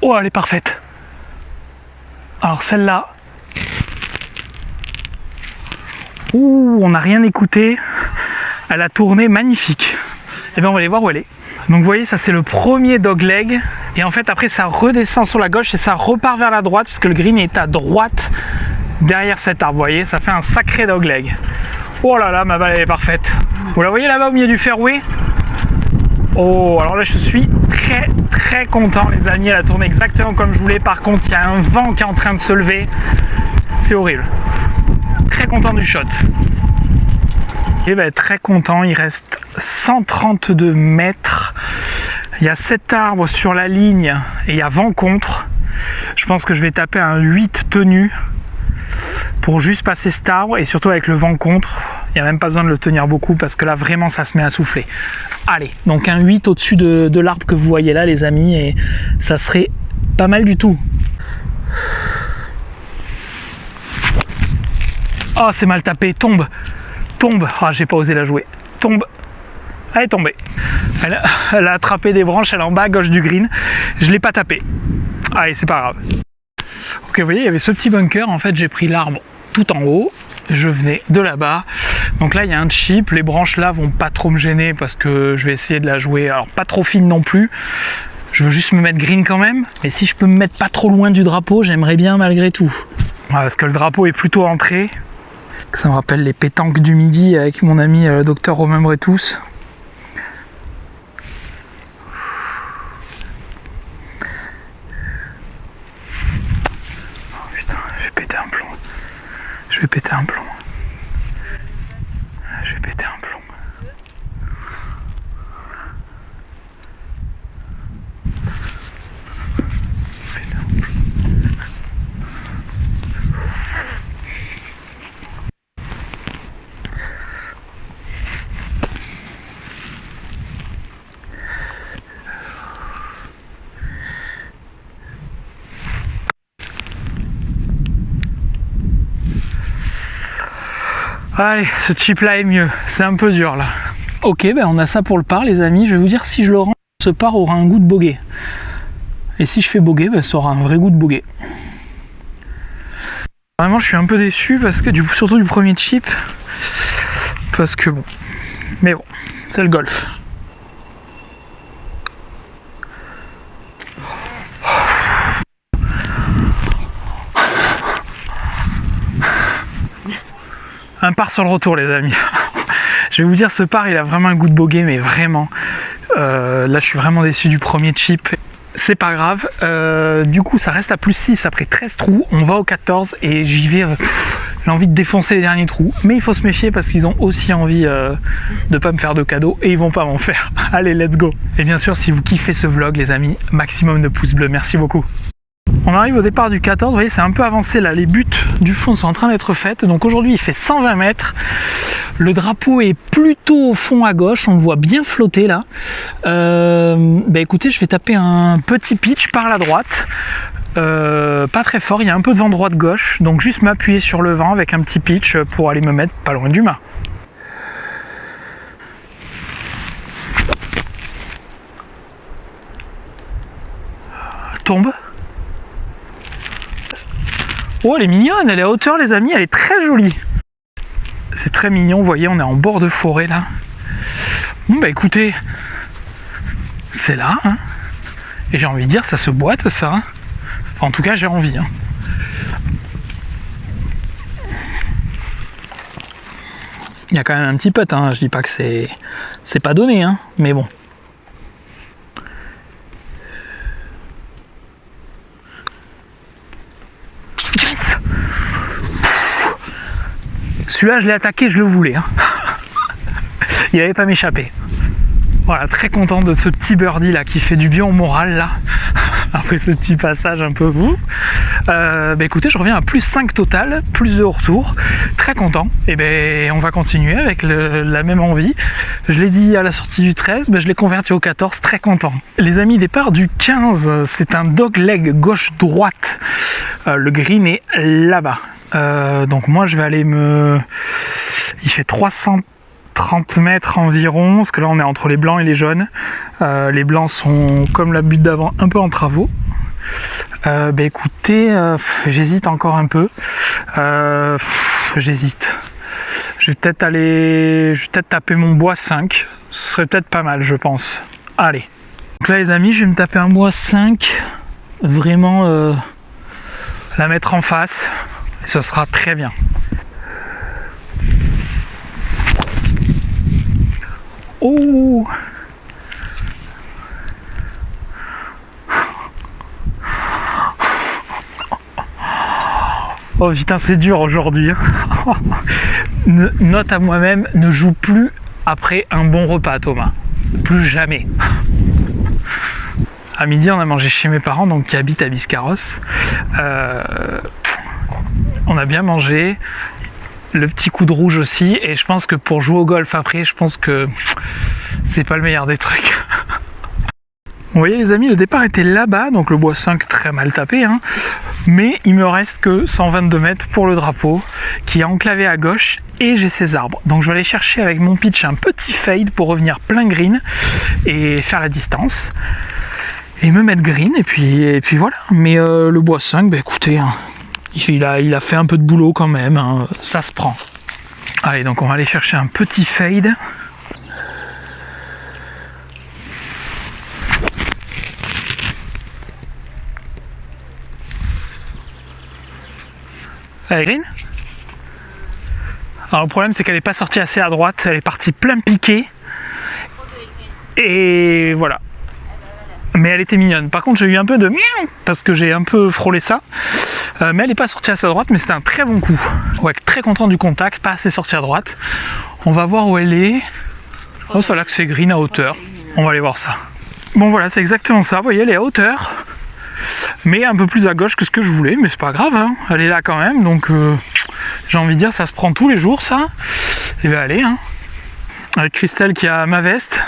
Oh, elle est parfaite. Alors celle-là, ouh, on n'a rien écouté. Elle a tourné magnifique. Et bien on va aller voir où elle est. Donc vous voyez, ça c'est le premier dogleg. Et en fait après ça redescend sur la gauche et ça repart vers la droite parce que le green est à droite derrière cet arbre. Vous voyez, ça fait un sacré dogleg. Oh là là, ma balle elle est parfaite. Vous la voyez là-bas au milieu du fairway? Oh, alors là je suis très content les amis, elle a tourné exactement comme je voulais. Par contre il y a un vent qui est en train de se lever, c'est horrible. Très content du shot. Et ben très content, il reste 132 mètres. Il y a 7 arbres sur la ligne et il y a vent contre. Je pense que je vais taper un 8 tenu pour juste passer cet arbre, et surtout avec le vent contre, il n'y a même pas besoin de le tenir beaucoup parce que là vraiment ça se met à souffler. Allez, donc un 8 au-dessus de l'arbre que vous voyez là les amis, et ça serait pas mal du tout. Oh c'est mal tapé, tombe. Ah j'ai pas osé la jouer, tombe. Elle est tombée. Elle a attrapé des branches, elle est en bas à gauche du green. Je l'ai pas tapé. Allez, c'est pas grave. Ok, vous voyez, il y avait ce petit bunker. En fait, j'ai pris l'arbre tout en haut. Je venais de là-bas. Donc là, il y a un chip. Les branches là vont pas trop me gêner parce que je vais essayer de la jouer. Alors, pas trop fine non plus. Je veux juste me mettre green quand même. Mais si je peux me mettre pas trop loin du drapeau, j'aimerais bien malgré tout. Voilà, parce que le drapeau est plutôt entré. Ça me rappelle les pétanques du midi avec mon ami le docteur Romain Bretous. Je vais péter un plomb. Allez, ce chip là est mieux, c'est un peu dur là. Ok, ben on a ça pour le par les amis, je vais vous dire si je le rends, ce par aura un goût de bogey. Et si je fais bogey, ben, ça aura un vrai goût de bogey. Vraiment je suis un peu déçu parce que surtout du premier chip. Parce que bon. Mais bon, c'est le golf. Un par sur le retour les amis. Je vais vous dire, ce par il a vraiment un goût de bogey, mais vraiment. Là je suis vraiment déçu du premier chip. C'est pas grave. Du coup ça reste à plus 6 après 13 trous. On va au 14 et j'y vais. J'ai envie de défoncer les derniers trous. Mais il faut se méfier parce qu'ils ont aussi envie de pas me faire de cadeaux et ils vont pas m'en faire. Allez, let's go. Et bien sûr, si vous kiffez ce vlog les amis, maximum de pouces bleus. Merci beaucoup. On arrive au départ du 14, vous voyez c'est un peu avancé là, les buts du fond sont en train d'être faites, donc aujourd'hui il fait 120 mètres, le drapeau est plutôt au fond à gauche, on le voit bien flotter là. Écoutez, je vais taper un petit pitch par la droite, pas très fort, il y a un peu de vent droite-gauche, donc juste m'appuyer sur le vent avec un petit pitch pour aller me mettre pas loin du mât. Tombe. Oh, elle est mignonne, elle est à hauteur les amis, elle est très jolie. C'est très mignon, vous voyez, on est en bord de forêt là. Bon bah écoutez, c'est là, hein. Et j'ai envie de dire, ça se boite ça. Enfin, en tout cas, j'ai envie. Hein. Il y a quand même un petit putt, hein. Je dis pas que c'est pas donné, hein. Mais bon. Yes. Celui-là, je l'ai attaqué, je le voulais. Hein. Il n'allait pas m'échapper. Voilà, très content de ce petit birdie là qui fait du bien au moral là. Après ce petit passage un peu vous. Écoutez, je reviens à plus 5 total, plus de retour. Très content. Et on va continuer avec la même envie. Je l'ai dit à la sortie du 13, je l'ai converti au 14, très content. Les amis, départ du 15, c'est un dog leg gauche-droite. Le green est là-bas. Donc moi je vais aller il fait 330 mètres environ, parce que là on est entre les blancs et les jaunes. Les blancs sont comme la butte d'avant un peu en travaux. Écoutez, j'hésite encore un peu. J'hésite. Je vais peut-être taper mon bois 5. Ce serait peut-être pas mal, je pense. Allez. Donc là les amis, je vais me taper un bois 5. Vraiment la mettre en face. Et ce sera très bien. Oh! Oh putain, c'est dur aujourd'hui. Note à moi-même, ne joue plus après un bon repas, Thomas. Plus jamais. À midi, on a mangé chez mes parents, donc qui habitent à Biscarrosse. On a bien mangé. Le petit coup de rouge aussi, et je pense que pour jouer au golf après, je pense que c'est pas le meilleur des trucs. Vous voyez les amis, le départ était là-bas, donc le bois 5 très mal tapé, hein, mais il me reste que 122 mètres pour le drapeau qui est enclavé à gauche et j'ai ces arbres. Donc je vais aller chercher avec mon pitch un petit fade pour revenir plein green et faire la distance et me mettre green et puis voilà. Mais le bois 5, écoutez, hein, il a fait un peu de boulot quand même, hein, ça se prend. Allez, donc on va aller chercher un petit fade. Allez, green. Alors le problème c'est qu'elle n'est pas sortie assez à droite, elle est partie plein piqué. Et voilà. Mais elle était mignonne. Par contre j'ai eu un peu de miaou parce que j'ai un peu frôlé ça. Mais elle n'est pas sortie assez à droite, mais c'était un très bon coup. Ouais, très content du contact, pas assez sorti à droite. On va voir où elle est. Oh, ça là que c'est green à hauteur. On va aller voir ça. Bon voilà, c'est exactement ça. Vous voyez, elle est à hauteur. Mais un peu plus à gauche que ce que je voulais, mais c'est pas grave, hein. Elle est là quand même, donc j'ai envie de dire ça se prend tous les jours ça. Et bien allez, hein. Avec Christelle qui a ma veste,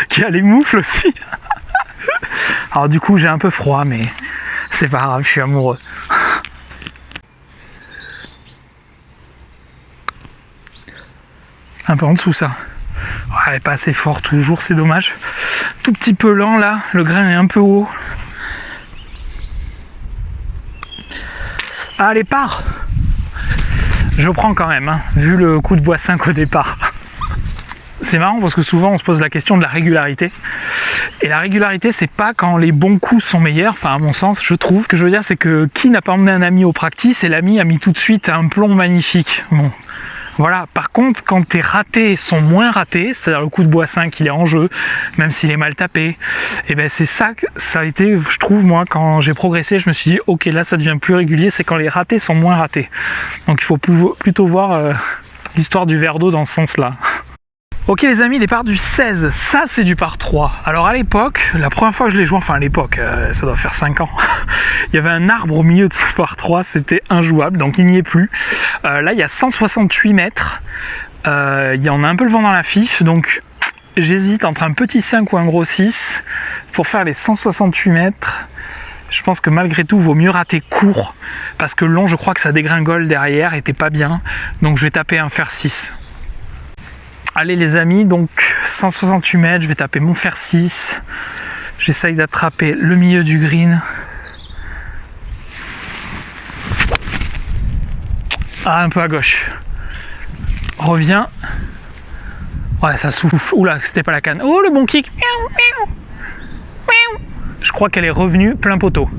qui a les moufles aussi. Alors du coup j'ai un peu froid, mais c'est pas grave, je suis amoureux. Un peu en dessous ça. Ouais, pas assez fort toujours, c'est dommage. Tout petit peu lent là, le grain est un peu haut. Allez, pars! Je prends quand même, hein, vu le coup de bois 5 au départ. C'est marrant parce que souvent on se pose la question de la régularité. Et la régularité, c'est pas quand les bons coups sont meilleurs, enfin à mon sens, je trouve. Ce que je veux dire, c'est que qui n'a pas emmené un ami au practice et l'ami a mis tout de suite un plomb magnifique. Bon, voilà. Par contre, quand tes ratés sont moins ratés, c'est-à-dire le coup de bois 5, il est en jeu, même s'il est mal tapé, et ben c'est ça que ça a été, je trouve, moi, quand j'ai progressé, je me suis dit, ok, là ça devient plus régulier, c'est quand les ratés sont moins ratés. Donc il faut plutôt voir l'histoire du verre d'eau dans ce sens-là. Ok les amis, départ du 16, ça c'est du par 3. Alors à l'époque, la première fois que je l'ai joué, enfin à l'époque, ça doit faire 5 ans, il y avait un arbre au milieu de ce par 3, c'était injouable, donc il n'y est plus. Là il y a 168 mètres, il y en a un peu le vent dans la fif, donc j'hésite entre un petit 5 ou un gros 6 pour faire les 168 mètres. Je pense que malgré tout, il vaut mieux rater court, parce que long, je crois que ça dégringole derrière, et t'es pas bien, donc je vais taper un fer 6. Allez les amis, donc 168 mètres, je vais taper mon fer 6. J'essaye d'attraper le milieu du green. Ah, un peu à gauche. Reviens. Ouais, ça souffle. Oula, c'était pas la canne. Oh, le bon kick. Je crois qu'elle est revenue plein poteau.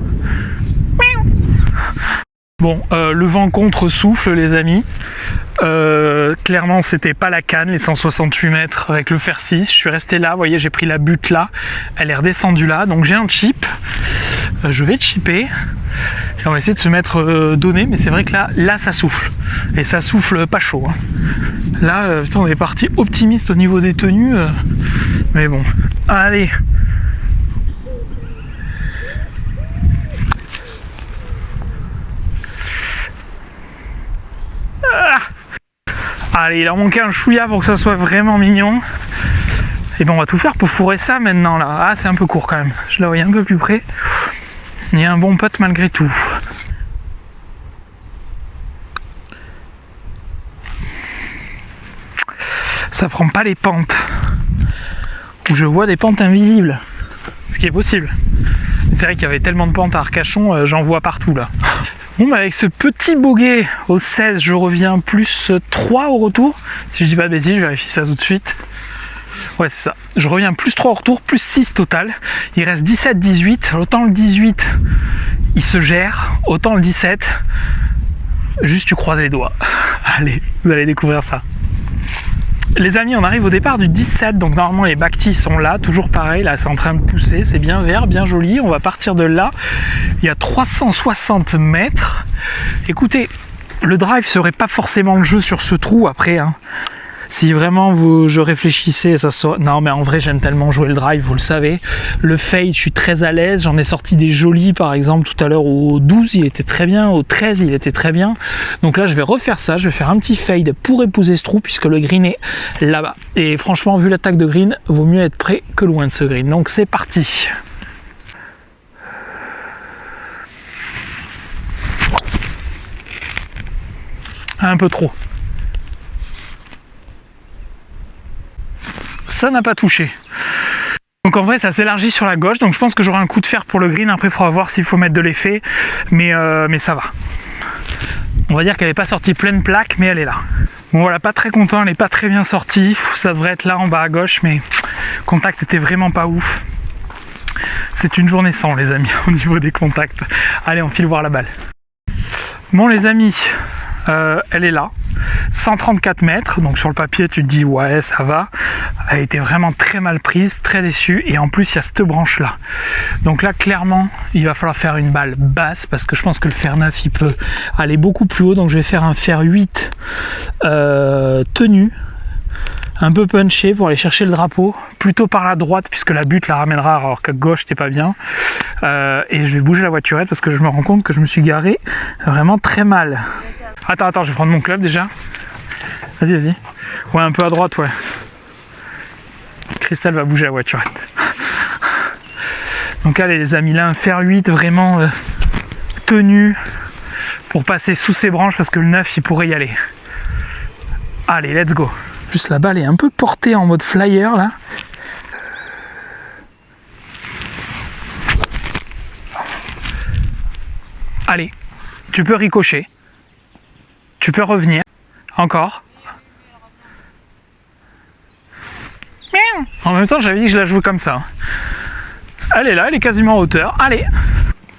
Bon, le vent contre souffle les amis. Clairement c'était pas la canne, les 168 mètres avec le fer 6. Je suis resté là, vous voyez, j'ai pris la butte là, elle est redescendue là, donc j'ai un chip. Je vais chipper et on va essayer de se mettre donné, mais c'est vrai que là ça souffle et ça souffle pas chaud, hein. Là putain, on est parti optimiste au niveau des tenues, mais bon, allez. Allez, il en manquait un chouïa pour que ça soit vraiment mignon. Et ben on va tout faire pour fourrer ça maintenant là. Ah, c'est un peu court quand même. Je la voyais un peu plus près. Il y a un bon pote malgré tout. Ça prend pas les pentes. Où je vois des pentes invisibles. Ce qui est possible. C'est vrai qu'il y avait tellement de pentes à Arcachon, j'en vois partout là. Bon, bah avec ce petit bogey au 16, je reviens plus 3 au retour. Si je dis pas de bêtises, je vérifie ça tout de suite. Ouais, c'est ça. Je reviens plus 3 au retour, plus 6 total. Il reste 17-18. Autant le 18, il se gère. Autant le 17, juste tu croises les doigts. Allez, vous allez découvrir ça. Les amis, on arrive au départ du 17, donc normalement les bactis sont là, toujours pareil, là c'est en train de pousser, c'est bien vert, bien joli. On va partir de là, il y a 360 mètres. Écoutez, le drive serait pas forcément le jeu sur ce trou après, hein. Si vraiment je réfléchissais, ça serait... Non mais en vrai j'aime tellement jouer le drive, vous le savez. Le fade, je suis très à l'aise, j'en ai sorti des jolis par exemple tout à l'heure au 12, il était très bien, au 13 il était très bien. Donc là je vais refaire ça, je vais faire un petit fade pour épouser ce trou puisque le green est là-bas. Et franchement vu l'attaque de green, vaut mieux être près que loin de ce green. Donc c'est parti. Un peu trop. Ça n'a pas touché. Donc en vrai ça s'élargit sur la gauche, donc je pense que j'aurai un coup de fer pour le green. Après il faudra voir s'il faut mettre de l'effet, mais ça va. On va dire qu'elle n'est pas sortie pleine plaque, mais elle est là. Bon voilà, pas très content, elle n'est pas très bien sortie. Ça devrait être là en bas à gauche, mais le contact était vraiment pas ouf. C'est une journée sans les amis au niveau des contacts. Allez, on file voir la balle. Bon les amis, elle est là, 134 mètres, donc sur le papier tu te dis ouais ça va. Elle était vraiment très mal prise, très déçue, et en plus il y a cette branche là. Donc là clairement il va falloir faire une balle basse parce que je pense que le fer 9 il peut aller beaucoup plus haut, donc je vais faire un fer 8 tenu, un peu punché pour aller chercher le drapeau, plutôt par la droite puisque la butte la ramènera alors qu'à gauche t'es pas bien. Et je vais bouger la voiturette parce que je me rends compte que je me suis garé vraiment très mal. Attends, je vais prendre mon club déjà. Vas-y. Ouais, un peu à droite, ouais. Christelle va bouger la voiturette. Donc allez les amis, là un fer 8 vraiment tenu pour passer sous ces branches parce que le 9 il pourrait y aller. Allez, let's go. En plus la balle est un peu portée en mode flyer là. Allez, tu peux ricocher. Tu peux revenir. Encore. En même temps, j'avais dit que je la jouais comme ça. Elle est là, elle est quasiment en hauteur. Allez.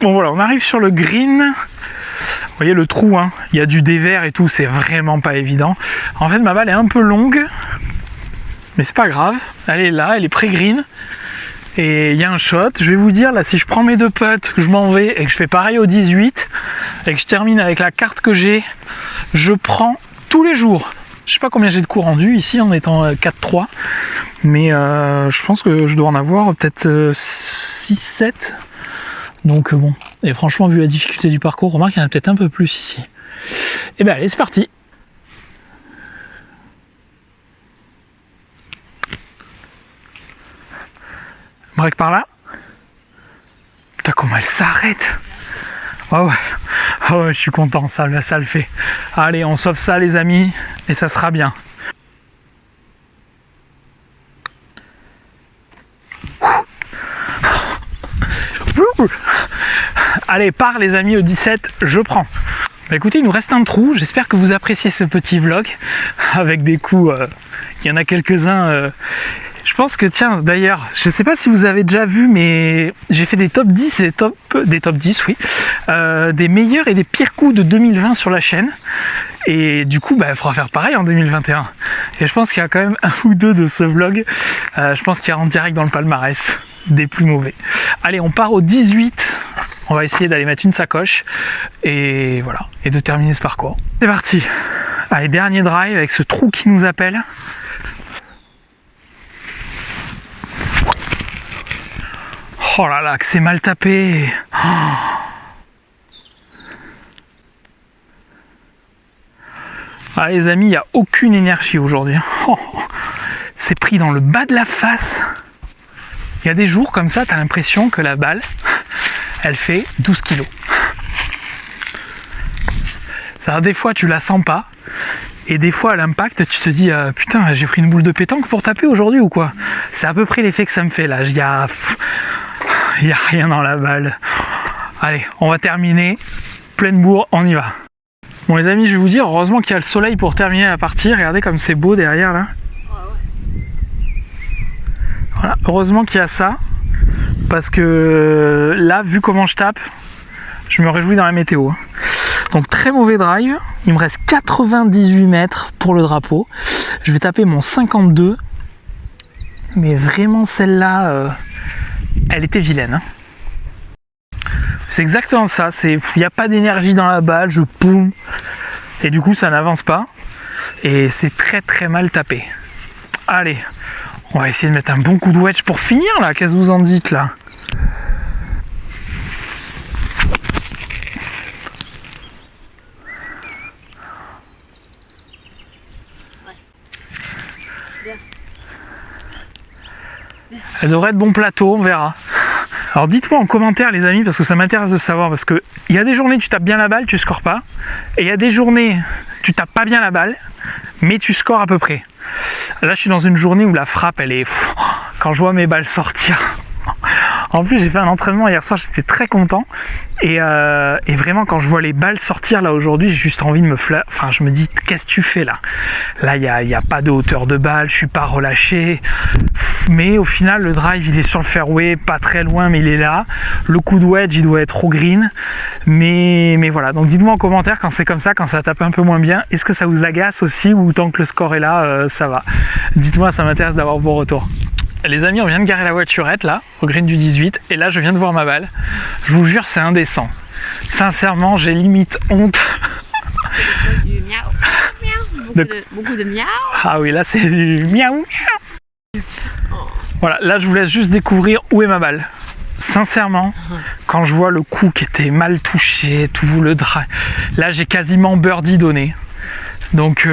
Bon voilà, on arrive sur le green. Vous voyez le trou, hein, il y a du dévers et tout, c'est vraiment pas évident. En fait, ma balle est un peu longue, mais c'est pas grave. Elle est là, elle est pré-green. Et il y a un shot. Je vais vous dire, là, si je prends mes 2 putts, que je m'en vais et que je fais pareil au 18, et que je termine avec la carte que j'ai, je prends tous les jours. Je sais pas combien j'ai de coups rendus ici en étant 4-3, mais je pense que je dois en avoir peut-être 6-7. Donc bon, et franchement vu la difficulté du parcours, remarque qu'il y en a peut-être un peu plus ici. Et ben allez, c'est parti. Break par là. Putain comment elle s'arrête. Oh ouais. Oh ouais, je suis content, ça le fait. Allez, on sauve ça les amis, et ça sera bien. Allez, part les amis au 17, je prends. Bah écoutez, il nous reste un trou, j'espère que vous appréciez ce petit vlog, avec des coups, il y en a quelques-uns. Je pense que, tiens, d'ailleurs, je sais pas si vous avez déjà vu, mais j'ai fait des top 10 et des top 10, oui, des meilleurs et des pires coups de 2020 sur la chaîne. Et du coup, bah, il faudra faire pareil en 2021. Et je pense qu'il y a quand même un ou deux de ce vlog, je pense qu'il y a en direct dans le palmarès des plus mauvais. Allez, on part au 18. On va essayer d'aller mettre une sacoche et voilà, et de terminer ce parcours. C'est parti. Allez, dernier drive avec ce trou qui nous appelle. Oh là là, que c'est mal tapé. Oh. Ah les amis, il n'y a aucune énergie aujourd'hui. Oh. C'est pris dans le bas de la face. Il y a des jours comme ça, tu as l'impression que la balle, elle fait 12 kilos. Ça, des fois, tu la sens pas. Et des fois, à l'impact, tu te dis putain, j'ai pris une boule de pétanque pour taper aujourd'hui ou quoi? C'est à peu près l'effet que ça me fait là. Il y a rien dans la balle. Allez, on va terminer. Pleine bourre, on y va. Bon les amis, je vais vous dire, heureusement qu'il y a le soleil pour terminer la partie. Regardez comme c'est beau derrière là. Voilà, heureusement qu'il y a ça. Parce que là, vu comment je tape, je me réjouis dans la météo. Donc très mauvais drive. Il me reste 98 mètres pour le drapeau. Je vais taper mon 52. Mais vraiment celle-là, elle était vilaine. Hein. C'est exactement ça. Il n'y a pas d'énergie dans la balle. Je poum. Et du coup, ça n'avance pas. Et c'est très très mal tapé. Allez, on va essayer de mettre un bon coup de wedge pour finir là. Qu'est-ce que vous en dites là? Elle devrait être bon plateau, on verra. Alors dites-moi en commentaire les amis, parce que ça m'intéresse de savoir, parce que il y a des journées tu tapes bien la balle, tu scores pas, et il y a des journées tu tapes pas bien la balle, mais tu scores à peu près. Là je suis dans une journée où la frappe elle est... Quand je vois mes balles sortir... En plus j'ai fait un entraînement hier soir, j'étais très content et vraiment quand je vois les balles sortir là aujourd'hui, j'ai juste envie de me enfin je me dis qu'est-ce que tu fais là? Là il y a pas de hauteur de balle, je suis pas relâché, mais au final le drive il est sur le fairway, pas très loin mais il est là. Le coup de wedge il doit être au green, mais voilà, donc dites-moi en commentaire quand c'est comme ça, quand ça tape un peu moins bien, est-ce que ça vous agace aussi ou tant que le score est là, ça va? Dites-moi, ça m'intéresse d'avoir vos retours. Les amis, on vient de garer la voiturette là, au green du 18, et là je viens de voir ma balle. Je vous jure, c'est indécent. Sincèrement, j'ai limite honte. Du miaou, beaucoup de miaou. Ah oui, là c'est du miaou, miaou. Voilà, là je vous laisse juste découvrir où est ma balle. Sincèrement, quand je vois le coup qui était mal touché, tout le drive, là j'ai quasiment birdie donné. Donc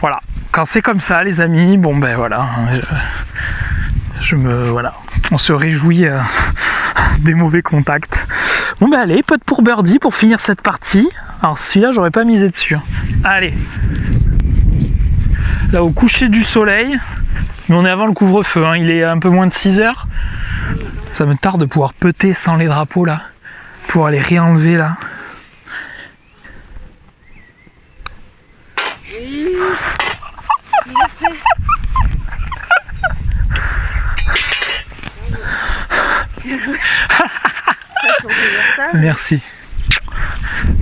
voilà. Quand c'est comme ça les amis, bon ben voilà, voilà, on se réjouit des mauvais contacts. Bon ben allez, putt pour birdie pour finir cette partie. Alors celui-là j'aurais pas misé dessus. Allez. là au coucher du soleil. Mais on est avant le couvre-feu, hein. Il est un peu moins de 6 heures. Ça me tarde de pouvoir peuter sans les drapeaux là. Pour aller réenlever là. Oui. Merci.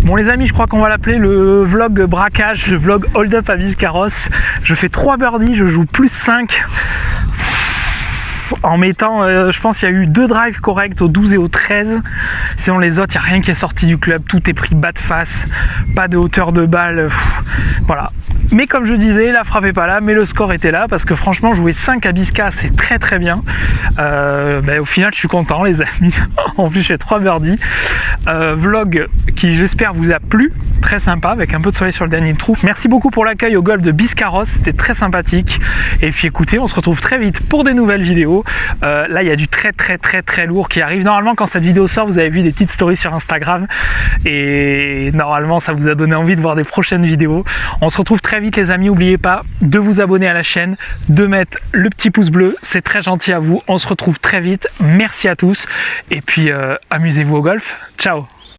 Bon les amis, je crois qu'on va l'appeler le vlog braquage, le vlog hold up à Biscarrosse. Je fais 3 birdies, je joue plus 5. En mettant, je pense qu'il y a eu 2 drives corrects au 12 et au 13. Sinon les autres, il n'y a rien qui est sorti du club. Tout est pris bas de face, pas de hauteur de balle. Voilà. Mais comme je disais, la frappe n'est pas là, mais le score était là parce que franchement, jouer 5 à Bisca, c'est très très bien. Au final, je suis content, les amis. En plus, je fais 3 birdies. Vlog qui, j'espère, vous a plu. Très sympa, avec un peu de soleil sur le dernier trou. Merci beaucoup pour l'accueil au golf de Biscarrosse, c'était très sympathique. Et puis écoutez, on se retrouve très vite pour des nouvelles vidéos. Là, il y a du très lourd qui arrive. Normalement, quand cette vidéo sort, vous avez vu des petites stories sur Instagram. Et normalement, ça vous a donné envie de voir des prochaines vidéos. On se retrouve très vite, les amis. N'oubliez pas de vous abonner à la chaîne, de mettre le petit pouce bleu. C'est très gentil à vous. On se retrouve très vite. Merci à tous. Et puis, amusez-vous au golf. Ciao!